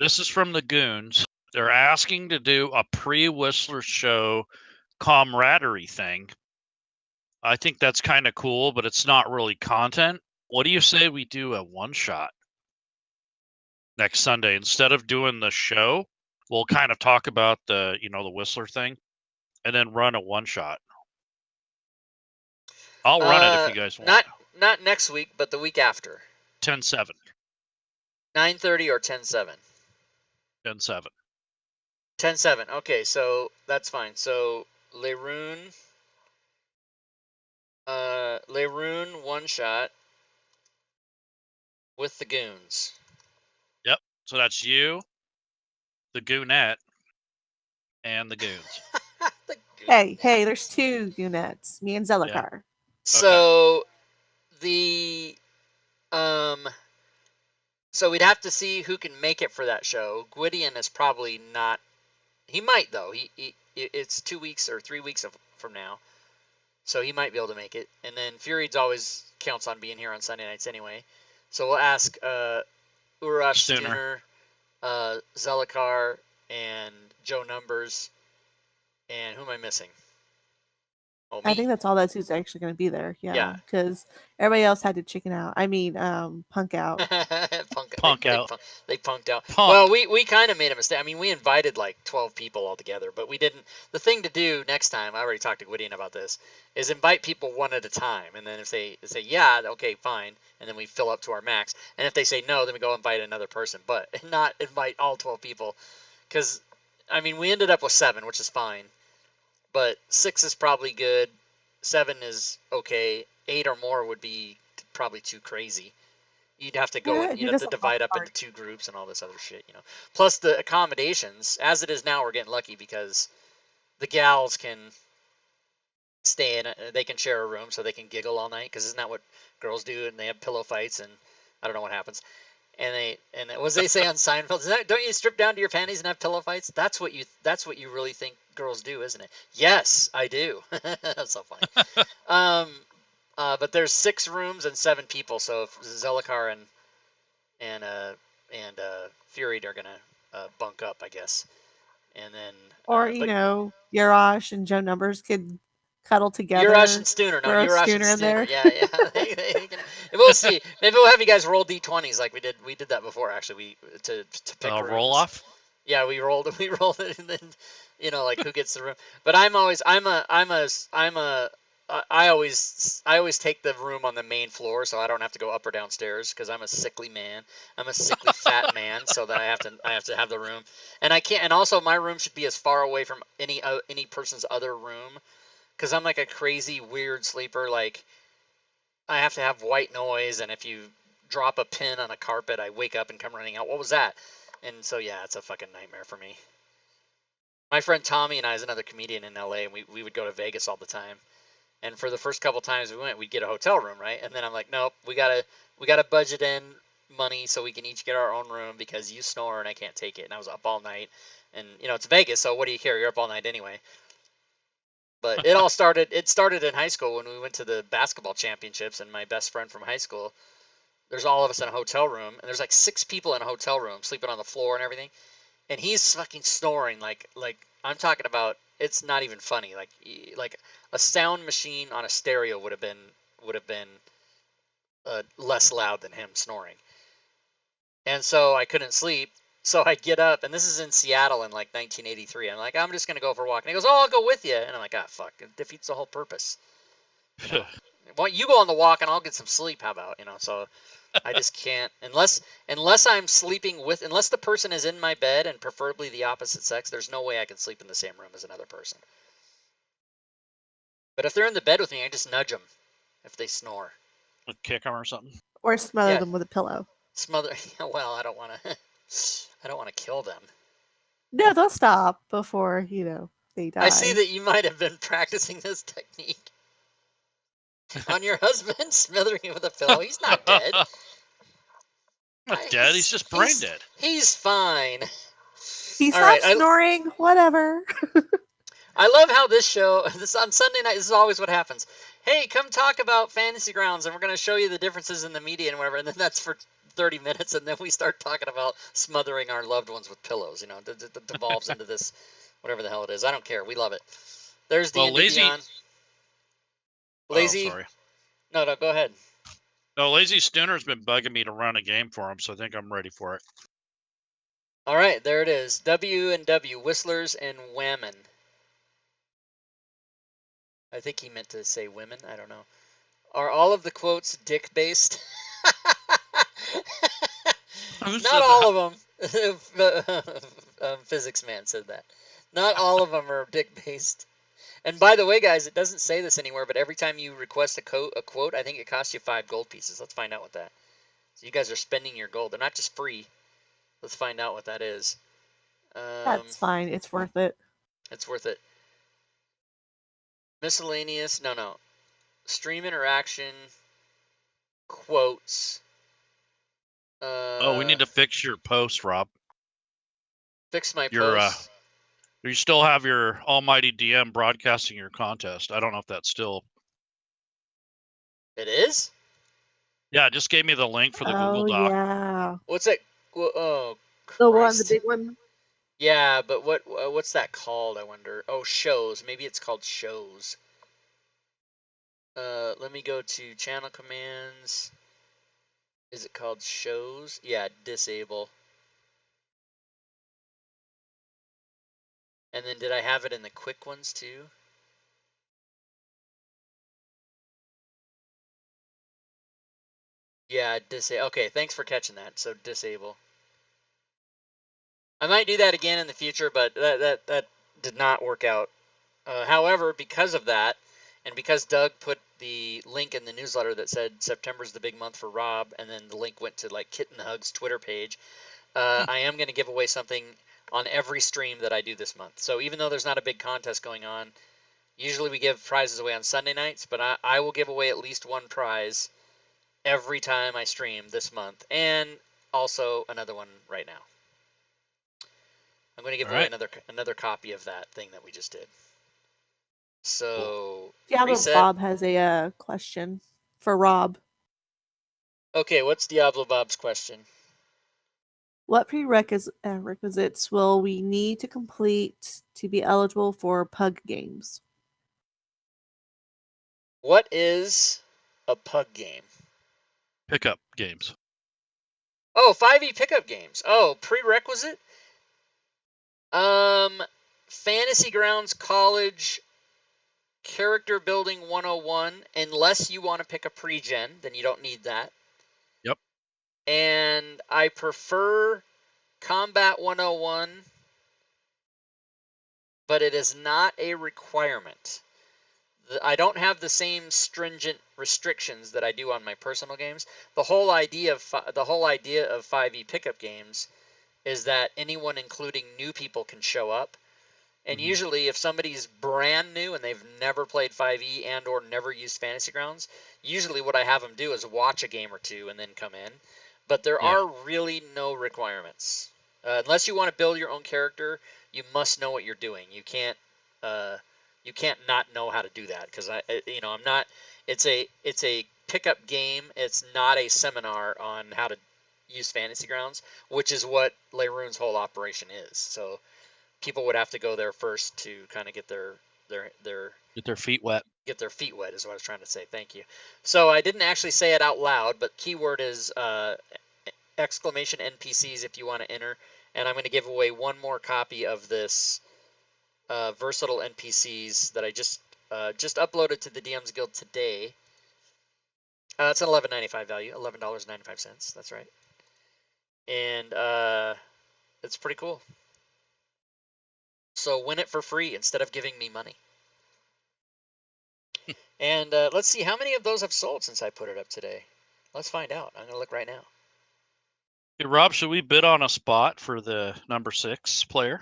This is from the Goons. They're asking to do a pre-Whistler show camaraderie thing. I think that's kind of cool, but it's not really content. What do you say we do a one-shot next Sunday? Instead of doing the show, we'll kind of talk about the Whistler thing and then run a one-shot. I'll run it if you guys want. Not next week, but the week after. 10-7. 9:30 or 10:7? 10-7. 10:7. Okay, so that's fine. So Leroon one shot with the Goons. Yep. So that's you, the Goonette, and the Goons. The Hey, Goonette. there's two units, me and Zelakar. So so we'd have to see who can make it for that show. Gwydion is probably not. He might though. It's 2 weeks or 3 weeks from now, so he might be able to make it. And then Fury's always counts on being here on Sunday nights anyway. So we'll ask Urash Stunner, Zelakar, and Joe Numbers. And who am I missing? Oh, me. I think that's all that's who's actually going to be there. Yeah. Yeah, because everybody else had to chicken out. I mean, punk out. Punk out. They punked out. Punk. Well, we kind of made a mistake. I mean, we invited like 12 people altogether, but we didn't. The thing to do next time, I already talked to Gwydion about this, is invite people one at a time. And then if they say, yeah, okay, fine, and then we fill up to our max. And if they say no, then we go invite another person, but not invite all 12 people. Because, I mean, we ended up with 7, which is fine. But 6 is probably good. 7 is okay. 8 or more would be probably too crazy. You'd have to go. Yeah, You'd have to divide up into 2 groups and all this other shit, Plus the accommodations. As it is now, we're getting lucky because the gals can stay in. They can share a room so they can giggle all night. Because isn't that what girls do? And they have pillow fights, and I don't know what happens. And what they say on Seinfeld? Don't you strip down to your panties and have pillow fights? That's what you really think girls do, isn't it? Yes, I do. That's so funny. But there's 6 rooms and 7 people. So if Zelakar and Fury are gonna bunk up, I guess. and then Or, but Urash and Joe Numbers could cuddle together. Urash and Stooner, no, throw a Urash and Stooner in Stooner, there. yeah. They can, we'll see. Maybe we'll have you guys roll d20s like we did. We did that before actually. To pick rooms. Roll off. Yeah, we rolled it, and then like who gets the room. But I always take the room on the main floor, so I don't have to go up or downstairs because I'm a sickly man. I'm a sickly fat man, so that I have to have the room, and I can't. And also, my room should be as far away from any person's other room, because I'm like a crazy weird sleeper. Like I have to have white noise, and if you drop a pin on a carpet, I wake up and come running out. What was that? And so yeah, it's a fucking nightmare for me. My friend Tommy and I is another comedian in LA, and we would go to Vegas all the time. And for the first couple times we went, we'd get a hotel room, right? And then I'm like, nope, we gotta budget in money so we can each get our own room because you snore and I can't take it. And I was up all night, and it's Vegas, so what do you care? You're up all night anyway. But it started in high school when we went to the basketball championships, and my best friend from high school, there's all of us in a hotel room, and there's like 6 people in a hotel room sleeping on the floor and everything, and he's fucking snoring like I'm talking about. It's not even funny. Like a sound machine on a stereo would have been less loud than him snoring. And so I couldn't sleep. So I get up, and this is in Seattle in like 1983. I'm like, I'm just gonna go for a walk. And he goes, "Oh, I'll go with you." And I'm like, "Ah, fuck! It defeats the whole purpose." Well, you go on the walk, and I'll get some sleep. How about So I just can't unless I'm sleeping with unless the person is in my bed and preferably the opposite sex. There's no way I can sleep in the same room as another person. But if they're in the bed with me, I just nudge them if they snore. Kick them or something. Or smother them with a pillow. Smother. Well, I don't want to kill them. No, they'll stop before they die. I see that you might have been practicing this technique on your husband, smothering him with a pillow. He's not dead. Not dead. He's just brain dead. He's fine. He stopped snoring. Whatever. I love how this on Sunday night, this is always what happens. Hey, come talk about Fantasy Grounds, and we're going to show you the differences in the media and whatever, and then that's for 30 minutes, and then we start talking about smothering our loved ones with pillows. It devolves into this, whatever the hell it is. I don't care. We love it. There's the Lazy. Lazy. Oh, sorry. No, go ahead. No, Lazy Stooner's been bugging me to run a game for him, so I think I'm ready for it. All right, there it is. W&W, Whistlers and Whammon. I think he meant to say women. I don't know. Are all of the quotes dick-based? Not all of them. Physics Man said that. Not all of them are dick-based. And by the way, guys, it doesn't say this anywhere, but every time you request a quote, I think it costs you 5 gold pieces. Let's find out what that. So you guys are spending your gold. They're not just free. Let's find out what that is. That's fine. It's worth it. It's worth it. Miscellaneous. No. Stream interaction. Quotes. We need to fix your post, Rob. Fix my post. You still have your Almighty DM broadcasting your contest. I don't know if that's still. It is? Yeah, it just gave me the link for the Google Doc. Yeah. What's it? Oh, Christ. The one, the big one. Yeah, but what's that called? I wonder. Oh, shows. Maybe it's called shows. Let me go to channel commands. Is it called shows? Yeah, disable. And then did I have it in the quick ones too? Yeah, disable. Okay, thanks for catching that. So disable. I might do that again in the future, but that did not work out. However, because of that, and because Doug put the link in the newsletter that said September's the big month for Rob, and then the link went to like Kitten Hug's Twitter page, I am going to give away something on every stream that I do this month. So even though there's not a big contest going on, usually we give prizes away on Sunday nights, but I will give away at least one prize every time I stream this month, and also another one right now. I'm going to give away another copy of that thing that we just did. So, Diablo Bob has a question for Rob. Okay, what's Diablo Bob's question? What prerequisites will we need to complete to be eligible for Pug games? What is a pug game? Pickup games. Oh, 5e pickup games. Oh, prerequisite? Fantasy Grounds College Character Building 101. Unless you want to pick a pre-gen, then you don't need that. Yep. And I prefer Combat 101, but it is not a requirement. I don't have the same stringent restrictions that I do on my personal games. The whole idea of 5e pickup games is that anyone, including new people, can show up. And usually, if somebody's brand new and they've never played 5e and or never used Fantasy Grounds, usually what I have them do is watch a game or two and then come in. But there are really no requirements. Unless you want to build your own character, you must know what you're doing. You can't not know how to do that, because I'm not. It's a pickup game. It's not a seminar on how to use Fantasy Grounds, which is what Leyrune's whole operation is. So people would have to go there first to kind of get their Get their feet wet. Get their feet wet is what I was trying to say. Thank you. So I didn't actually say it out loud, but keyword is exclamation NPCs if you want to enter. And I'm going to give away one more copy of this versatile NPCs that I just uploaded to the DMs Guild today. It's an $11.95 value, $11.95. That's right. And it's pretty cool. So win it for free instead of giving me money. And let's see, how many of those have sold since I put it up today? Let's find out. I'm going to look right now. Hey, Rob, should we bid on a spot for the number 6 player?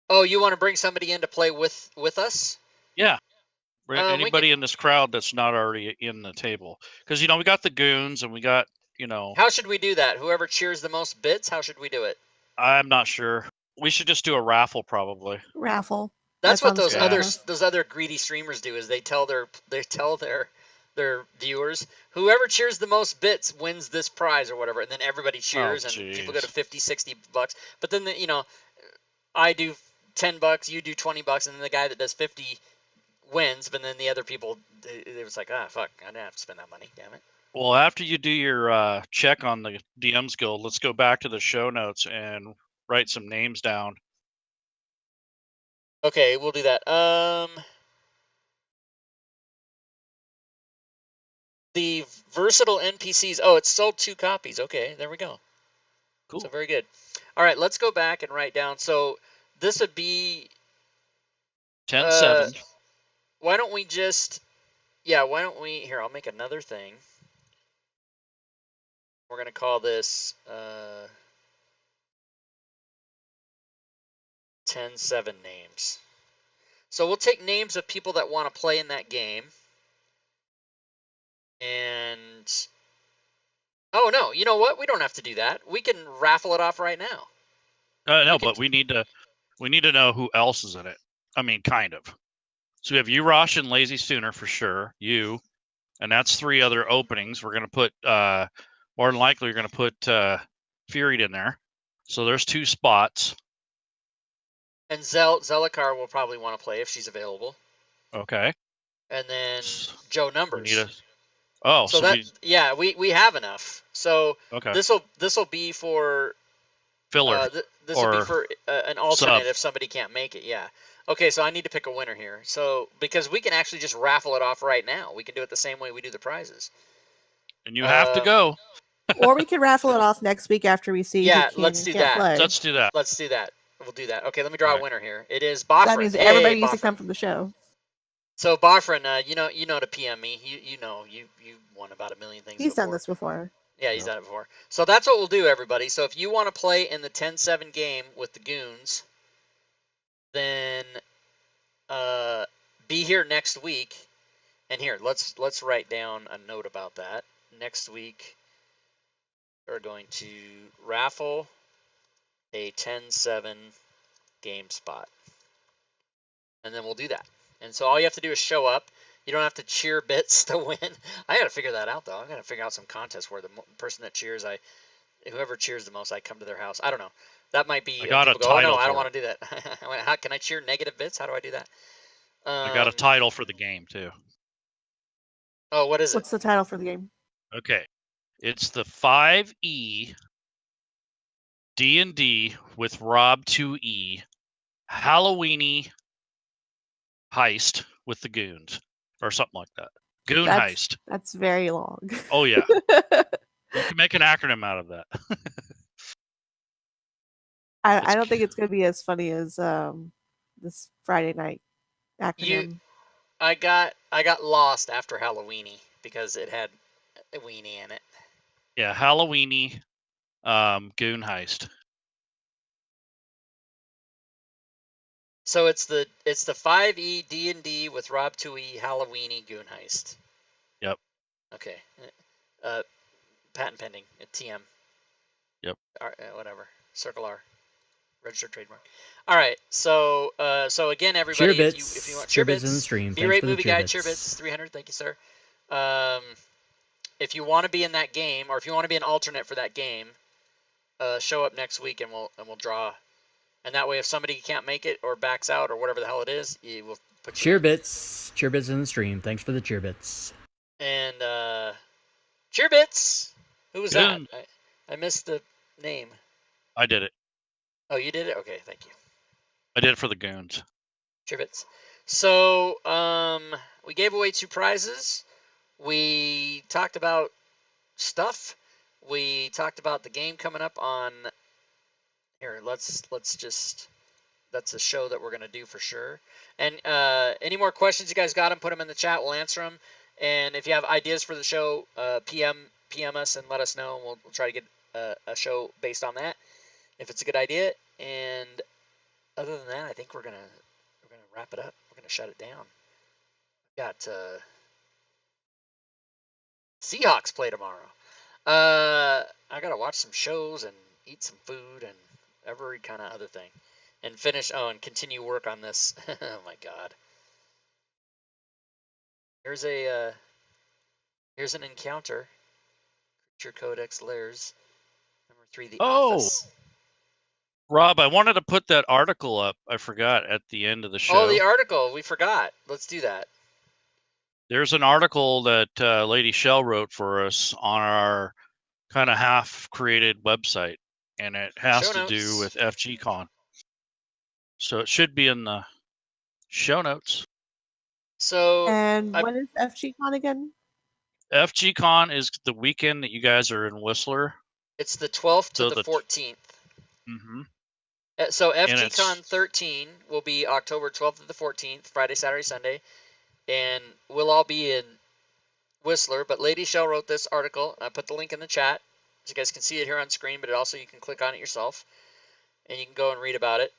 Oh, you want to bring somebody in to play with us? Yeah. Anybody in this crowd that's not already in the table. Because, we got the goons and we got, How should we do that? Whoever cheers the most bits, how should we do it? I'm not sure. We should just do a raffle, probably. Raffle. That's what sounds those other greedy streamers do, is they tell their viewers, whoever cheers the most bits wins this prize or whatever, and then everybody cheers and people go to $50-$60. But then I do $10, you do $20, and then the guy that does 50 wins, but then the other people, it was like, fuck, I didn't have to spend that money, damn it. Well, after you do your check on the DMs Guild, let's go back to the show notes and write some names down. Okay, we'll do that. The versatile NPCs. Oh, it's sold 2 copies. Okay, there we go. Cool. So very good. All right, let's go back and write down. So this would be 10-7. Why don't we here, I'll make another thing. We're going to call this 10-7 names. So we'll take names of people that want to play in that game. And oh no, you know what? We don't have to do that. We can raffle it off right now. No, but we need to know who else is in it. I mean, kind of. So we have you, Rosh, and Lazy Sooner for sure. You, and that's 3 other openings. We're gonna put more than likely, we're gonna put Fury in there. So there's 2 spots. And Zelikar will probably want to play if she's available. Okay. And then Joe Numbers. So we have enough. So okay. This will be for filler. This will be for an alternate sub. if somebody can't make it. Yeah. Okay, so I need to pick a winner here. So because we can actually just raffle it off right now. We can do it the same way we do the prizes. And you have to go. Or we could raffle it off next week after we see. Yeah, who can let's and do can't that. play. Let's do that. We'll do that. Okay, let me draw a winner here. It is Bofrin. That means everybody needs to Bofrin. come from the show. So Bofrin, you know to PM me. You won about 1 million things. He's before. done this before. Yeah, he's done it before. So that's what we'll do, everybody. So if you want to play in the 10-7 game with the Goons, then be here next week. And here, let's write down a note about that. Next week, we're going to raffle a 10-7 game spot. And then we'll do that. And so all you have to do is show up. You don't have to cheer bits to win. I gotta figure that out though. I gotta figure out some contest where the person that cheers, whoever cheers the most, I come to their house. I don't know. That might be. I got a People go, oh no, title I don't for want to do that. How can I cheer negative bits? How do I do that? I got a title for the game too. Oh, what is it? What's the title for the game? Okay, it's the 5E D&D with Rob 2E Halloweeny heist with the goons or something like that. Goon heist. That's very long. Oh yeah, you can make an acronym out of that. I don't think it's gonna be as funny as this Friday night acronym. I got lost after Halloweeny because it had a weenie in it. Yeah, Halloweeny goon heist. So it's the 5E D&D with Rob 2E Halloweeny Goon Heist. Yep. Okay. Patent pending at TM. Yep. Whatever. Circle R. Registered trademark. All right. So again, everybody, if you want Cheerbits in the stream. B-Rate Movie Guide, Cheerbits 300. Thank you, sir. If you want to be in that game, or if you want to be an alternate for that game, show up next week and we'll draw. And that way, if somebody can't make it or backs out or whatever the hell it is, you will put Cheerbits in the stream. Thanks for the cheerbits. And Cheerbits. Who was that? I missed the name. I did it. Oh, you did it? Okay, thank you. I did it for the goons. Cheerbits. So we gave away 2 prizes. We talked about stuff. We talked about the game coming up on. Here, let's just. That's a show that we're gonna do for sure. And any more questions you guys got them, put them in the chat. We'll answer them. And if you have ideas for the show, PM us and let us know. And we'll try to get a show based on that, if it's a good idea. And other than that, I think we're gonna wrap it up. We're gonna shut it down. We got Seahawks play tomorrow. I gotta watch some shows and eat some food and every kind of other thing, and and continue work on this. Oh my God. Here's an encounter. Creature Codex Lairs. Number 3, the Office. Rob, I wanted to put that article up. I forgot at the end of the show. Oh, the article. We forgot. Let's do that. There's an article that Lady Shell wrote for us on our kind of half-created website, and it has to do with FGCon. So it should be in the show notes. So. And when is FGCon again? FGCon is the weekend that you guys are in Whistler. It's the 12th to the 14th. Mm-hmm. So FGCon 13 will be October 12th to the 14th, Friday, Saturday, Sunday. And we'll all be in Whistler. But Lady Shell wrote this article. I put the link in the chat, so you guys can see it here on screen. But also you can click on it yourself, and you can go and read about it.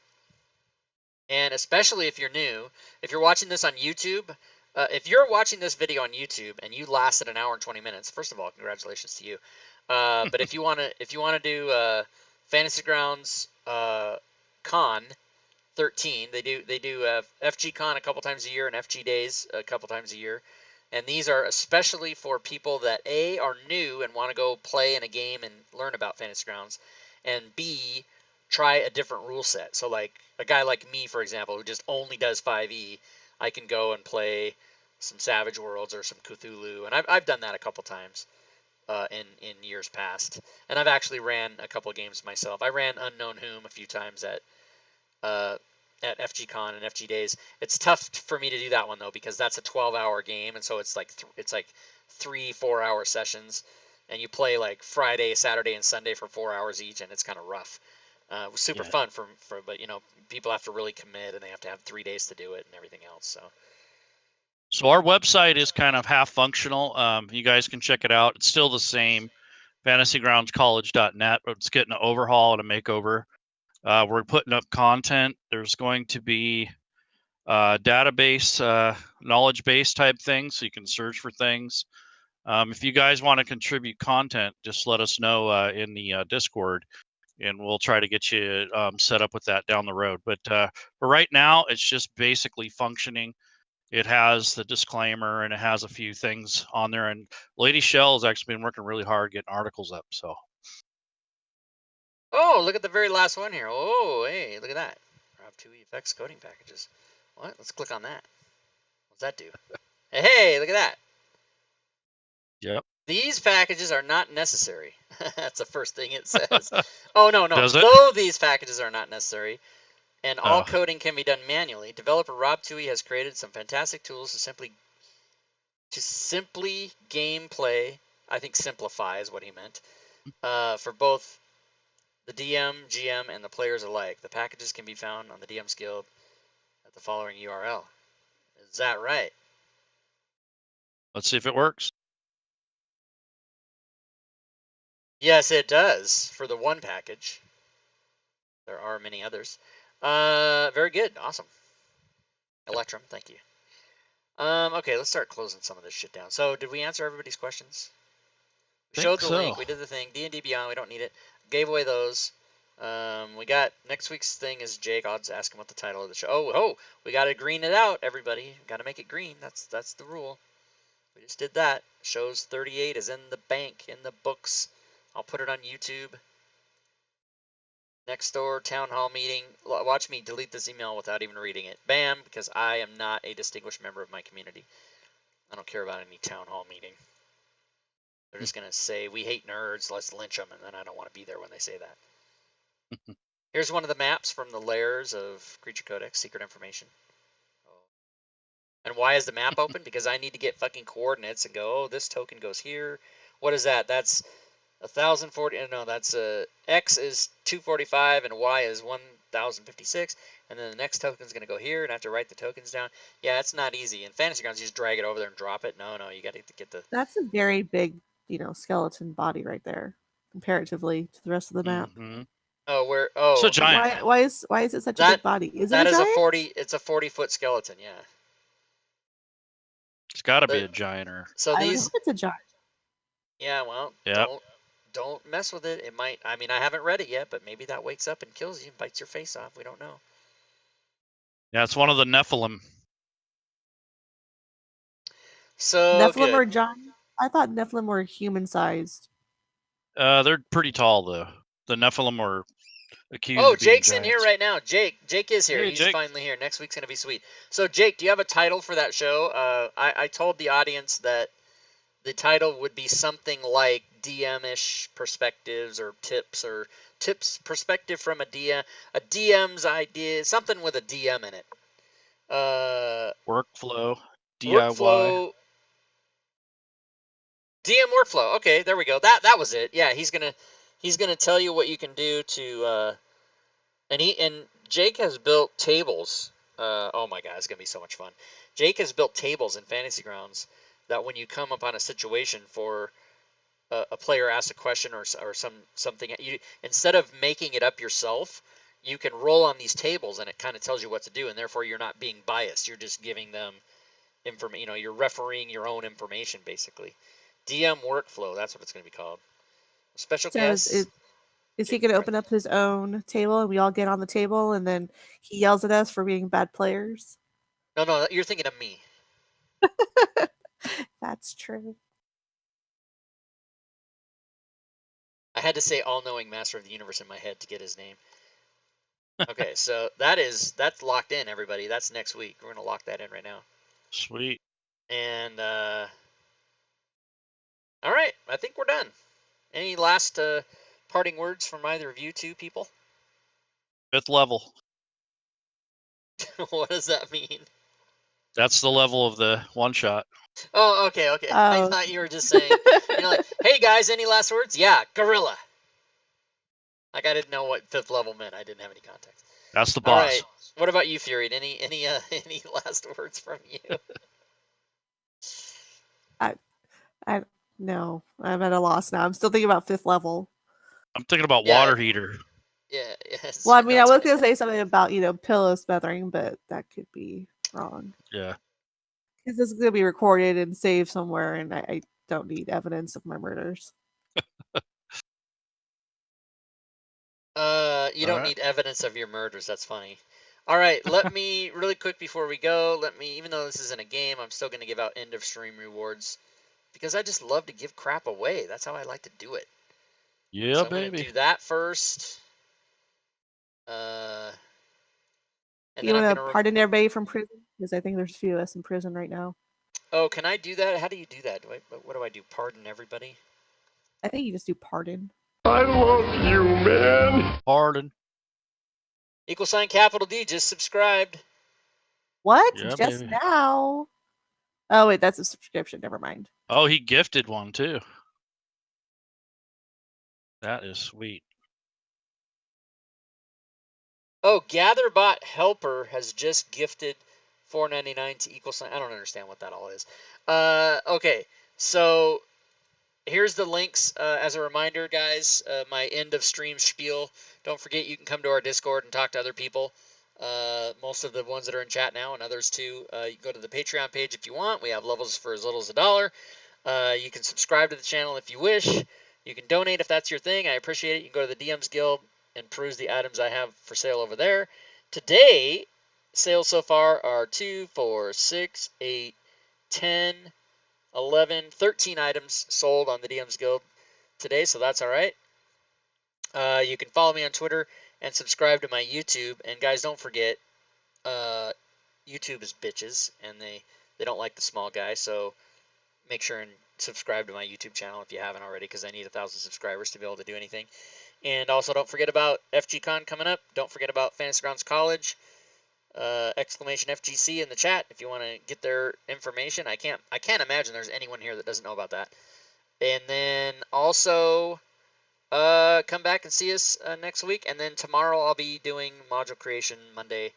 And especially if you're new, if you're watching this on YouTube, if you're watching this video on YouTube and you lasted an hour and 20 minutes, first of all, congratulations to you. But if you want to do Fantasy Grounds Con 13, they do FG Con a couple times a year and FG Days a couple times a year, and these are especially for people that A, are new and want to go play in a game and learn about Fantasy Grounds, and B, try a different rule set. So like a guy like me, for example, who just only does 5e, I can go and play some Savage Worlds or some Cthulhu, and I've done that a couple times in years past, and I've actually ran a couple of games myself. I ran Unknown Whom a few times at FGCon and FG Days. It's tough for me to do that one though, because that's a 12-hour game, and so it's like 3-4 hour sessions, and you play like Friday, Saturday, and Sunday for 4 hours each, and it's kind of rough. It was super fun but people have to really commit, and they have to have 3 days to do it and everything else. So our website is kind of half functional. You guys can check it out. It's still the same, fantasygroundscollege.net, but it's getting an overhaul and a makeover. We're putting up content. There's going to be database, knowledge base type things, so you can search for things. If you guys want to contribute content, just let us know in the Discord, and we'll try to get you set up with that down the road. But for right now, it's just basically functioning. It has the disclaimer and it has a few things on there. And Lady Shell has actually been working really hard getting articles up. So Oh, look at the very last one here. Oh, hey, look at that. RAV2 effects coding packages. What? Let's click on that. What's that do? Hey, look at that. yep. These packages are not necessary. That's the first thing it says. Oh, no. Does it? Though these packages are not necessary, and all Oh. coding can be done manually, developer Rob Toohey has created some fantastic tools to simply gameplay. I think simplify is what he meant. For both the DM, GM, and the players alike. The packages can be found on the DM's Guild at the following URL. Is that right? Let's see if it works. Yes, it does for the one package. There are many others. Very good. Awesome. Electrum, thank you. Okay, let's start closing some of this shit down. So, did we answer everybody's questions? We showed the link. We did the thing. D&D Beyond, we don't need it. Gave away those. We got next week's thing is Jake. I'll just ask him what the title of the show. Oh, we got to green it out, everybody. Got to make it green. That's the rule. We just did that. Shows 38 is in the bank, in the books. I'll put it on YouTube. Next door town hall meeting. Watch me delete this email without even reading it. Bam, because I am not a distinguished member of my community. I don't care about any town hall meeting. They're just going to say, we hate nerds, let's lynch them, and then I don't want to be there when they say that. Here's one of the maps from the layers of Creature Codex, secret information. And why is the map open? Because I need to get fucking coordinates and go, oh, this token goes here. What is that? That's 1,040. No, that's X is 245 and Y is 1,056. And then the next token is going to go here, and I have to write the tokens down. Yeah, it's not easy. In Fantasy Grounds, you just drag it over there and drop it. No, you got to get the. That's a very big, skeleton body right there, comparatively to the rest of the map. Mm-hmm. Oh, where? Oh, it's a giant. Why is it such a big body? Is it a giant? 40. It's a 40-foot skeleton. Yeah. It's got to be a giant, or so I these. hope it's a giant. Yeah, well, don't mess with it. It might. I mean, I haven't read it yet, but maybe that wakes up and kills you, and bites your face off. We don't know. Yeah, it's one of the Nephilim. So Nephilim are giant. I thought Nephilim were human-sized. They're pretty tall though. The Nephilim are accused. Oh, of being Jake's in here right now. Jake is here. Hey, He's Jake. finally here. Next week's gonna be sweet. So, Jake, do you have a title for that show? I told the audience that the title would be something like DM-ish perspectives or tips perspective from a DM's idea, something with a DM in it. Workflow, DIY. Workflow. DM workflow. Okay, there we go. That was it. Yeah, he's gonna tell you what you can do to and Jake has built tables. Oh my god, it's gonna be so much fun. Jake has built tables in Fantasy Grounds that when you come upon a situation for a player asks a question or something, you instead of making it up yourself, you can roll on these tables and it kind of tells you what to do, and therefore you're not being biased. You're just giving them information. You're refereeing your own information basically. DM workflow. That's what it's going to be called. Special guest. Is he going to open up his own table and we all get on the table and then he yells at us for being bad players? No, you're thinking of me. That's true. I had to say all-knowing master of the universe in my head to get his name. Okay, so that's locked in, everybody. That's next week. We're going to lock that in right now. Sweet. And all right, I think we're done. Any last parting words from either of you two people? 5th level. What does that mean? That's the level of the one shot. Oh, okay. I thought you were just saying, like, hey guys, any last words? Yeah, gorilla. Like I didn't know what 5th level meant. I didn't have any context. That's the boss. All right. What about you, Fury? Any last words from you? No, I'm at a loss now. I'm still thinking about 5th level. I'm thinking about water heater. Yeah. Yes. Well, I mean, I was going to say something about, pillow smothering, but that could be wrong. Yeah. Because this is going to be recorded and saved somewhere, and I don't need evidence of my murders. You don't need evidence of your murders. That's funny. All right, let me really quick before we go. Even though this isn't a game, I'm still going to give out end of stream rewards because I just love to give crap away. That's how I like to do it. Yeah, So I'm going baby. to do that first. And You then I'm want going to to. pardon everybody from prison? Because I think there's a few of us in prison right now. Oh, can I do that? How do you do that? What do I do? Pardon everybody? I think you just do pardon. I love you, man. Pardon. =, capital D just subscribed. What? Yeah, Just baby. now? Oh, wait, that's a subscription. Never mind. Oh, he gifted one too. That is sweet. Oh, GatherBot Helper has just gifted $4.99 to =. I don't understand what that all is. Okay, so here's the links as a reminder, guys. My end of stream spiel. Don't forget you can come to our Discord and talk to other people. Most of the ones that are in chat now and others too. You can go to the Patreon page if you want. We have levels for as little as $1. You can subscribe to the channel if you wish. You can donate if that's your thing. I appreciate it. You can go to the DMs Guild and peruse the items I have for sale over there. Today, sales so far are 2, 4, 6, 8, 10, 11, 13 items sold on the DMs Guild today, so that's all right. You can follow me on Twitter and subscribe to my YouTube. And guys, don't forget, YouTube is bitches, and they don't like the small guy, so make sure and subscribe to my YouTube channel if you haven't already, because I need 1,000 subscribers to be able to do anything. And also, don't forget about FGCon coming up. Don't forget about Fantasy Grounds College. Exclamation FGC in the chat if you want to get their information. I can't imagine there's anyone here that doesn't know about that. And then also come back and see us next week. And then tomorrow I'll be doing module creation Monday,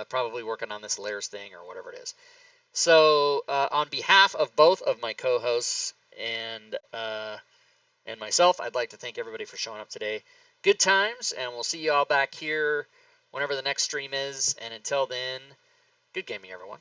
probably working on this layers thing or whatever it is. So on behalf of both of my co-hosts and myself, I'd like to thank everybody for showing up today. Good times, and we'll see you all back here whenever the next stream is. And until then, good gaming, everyone.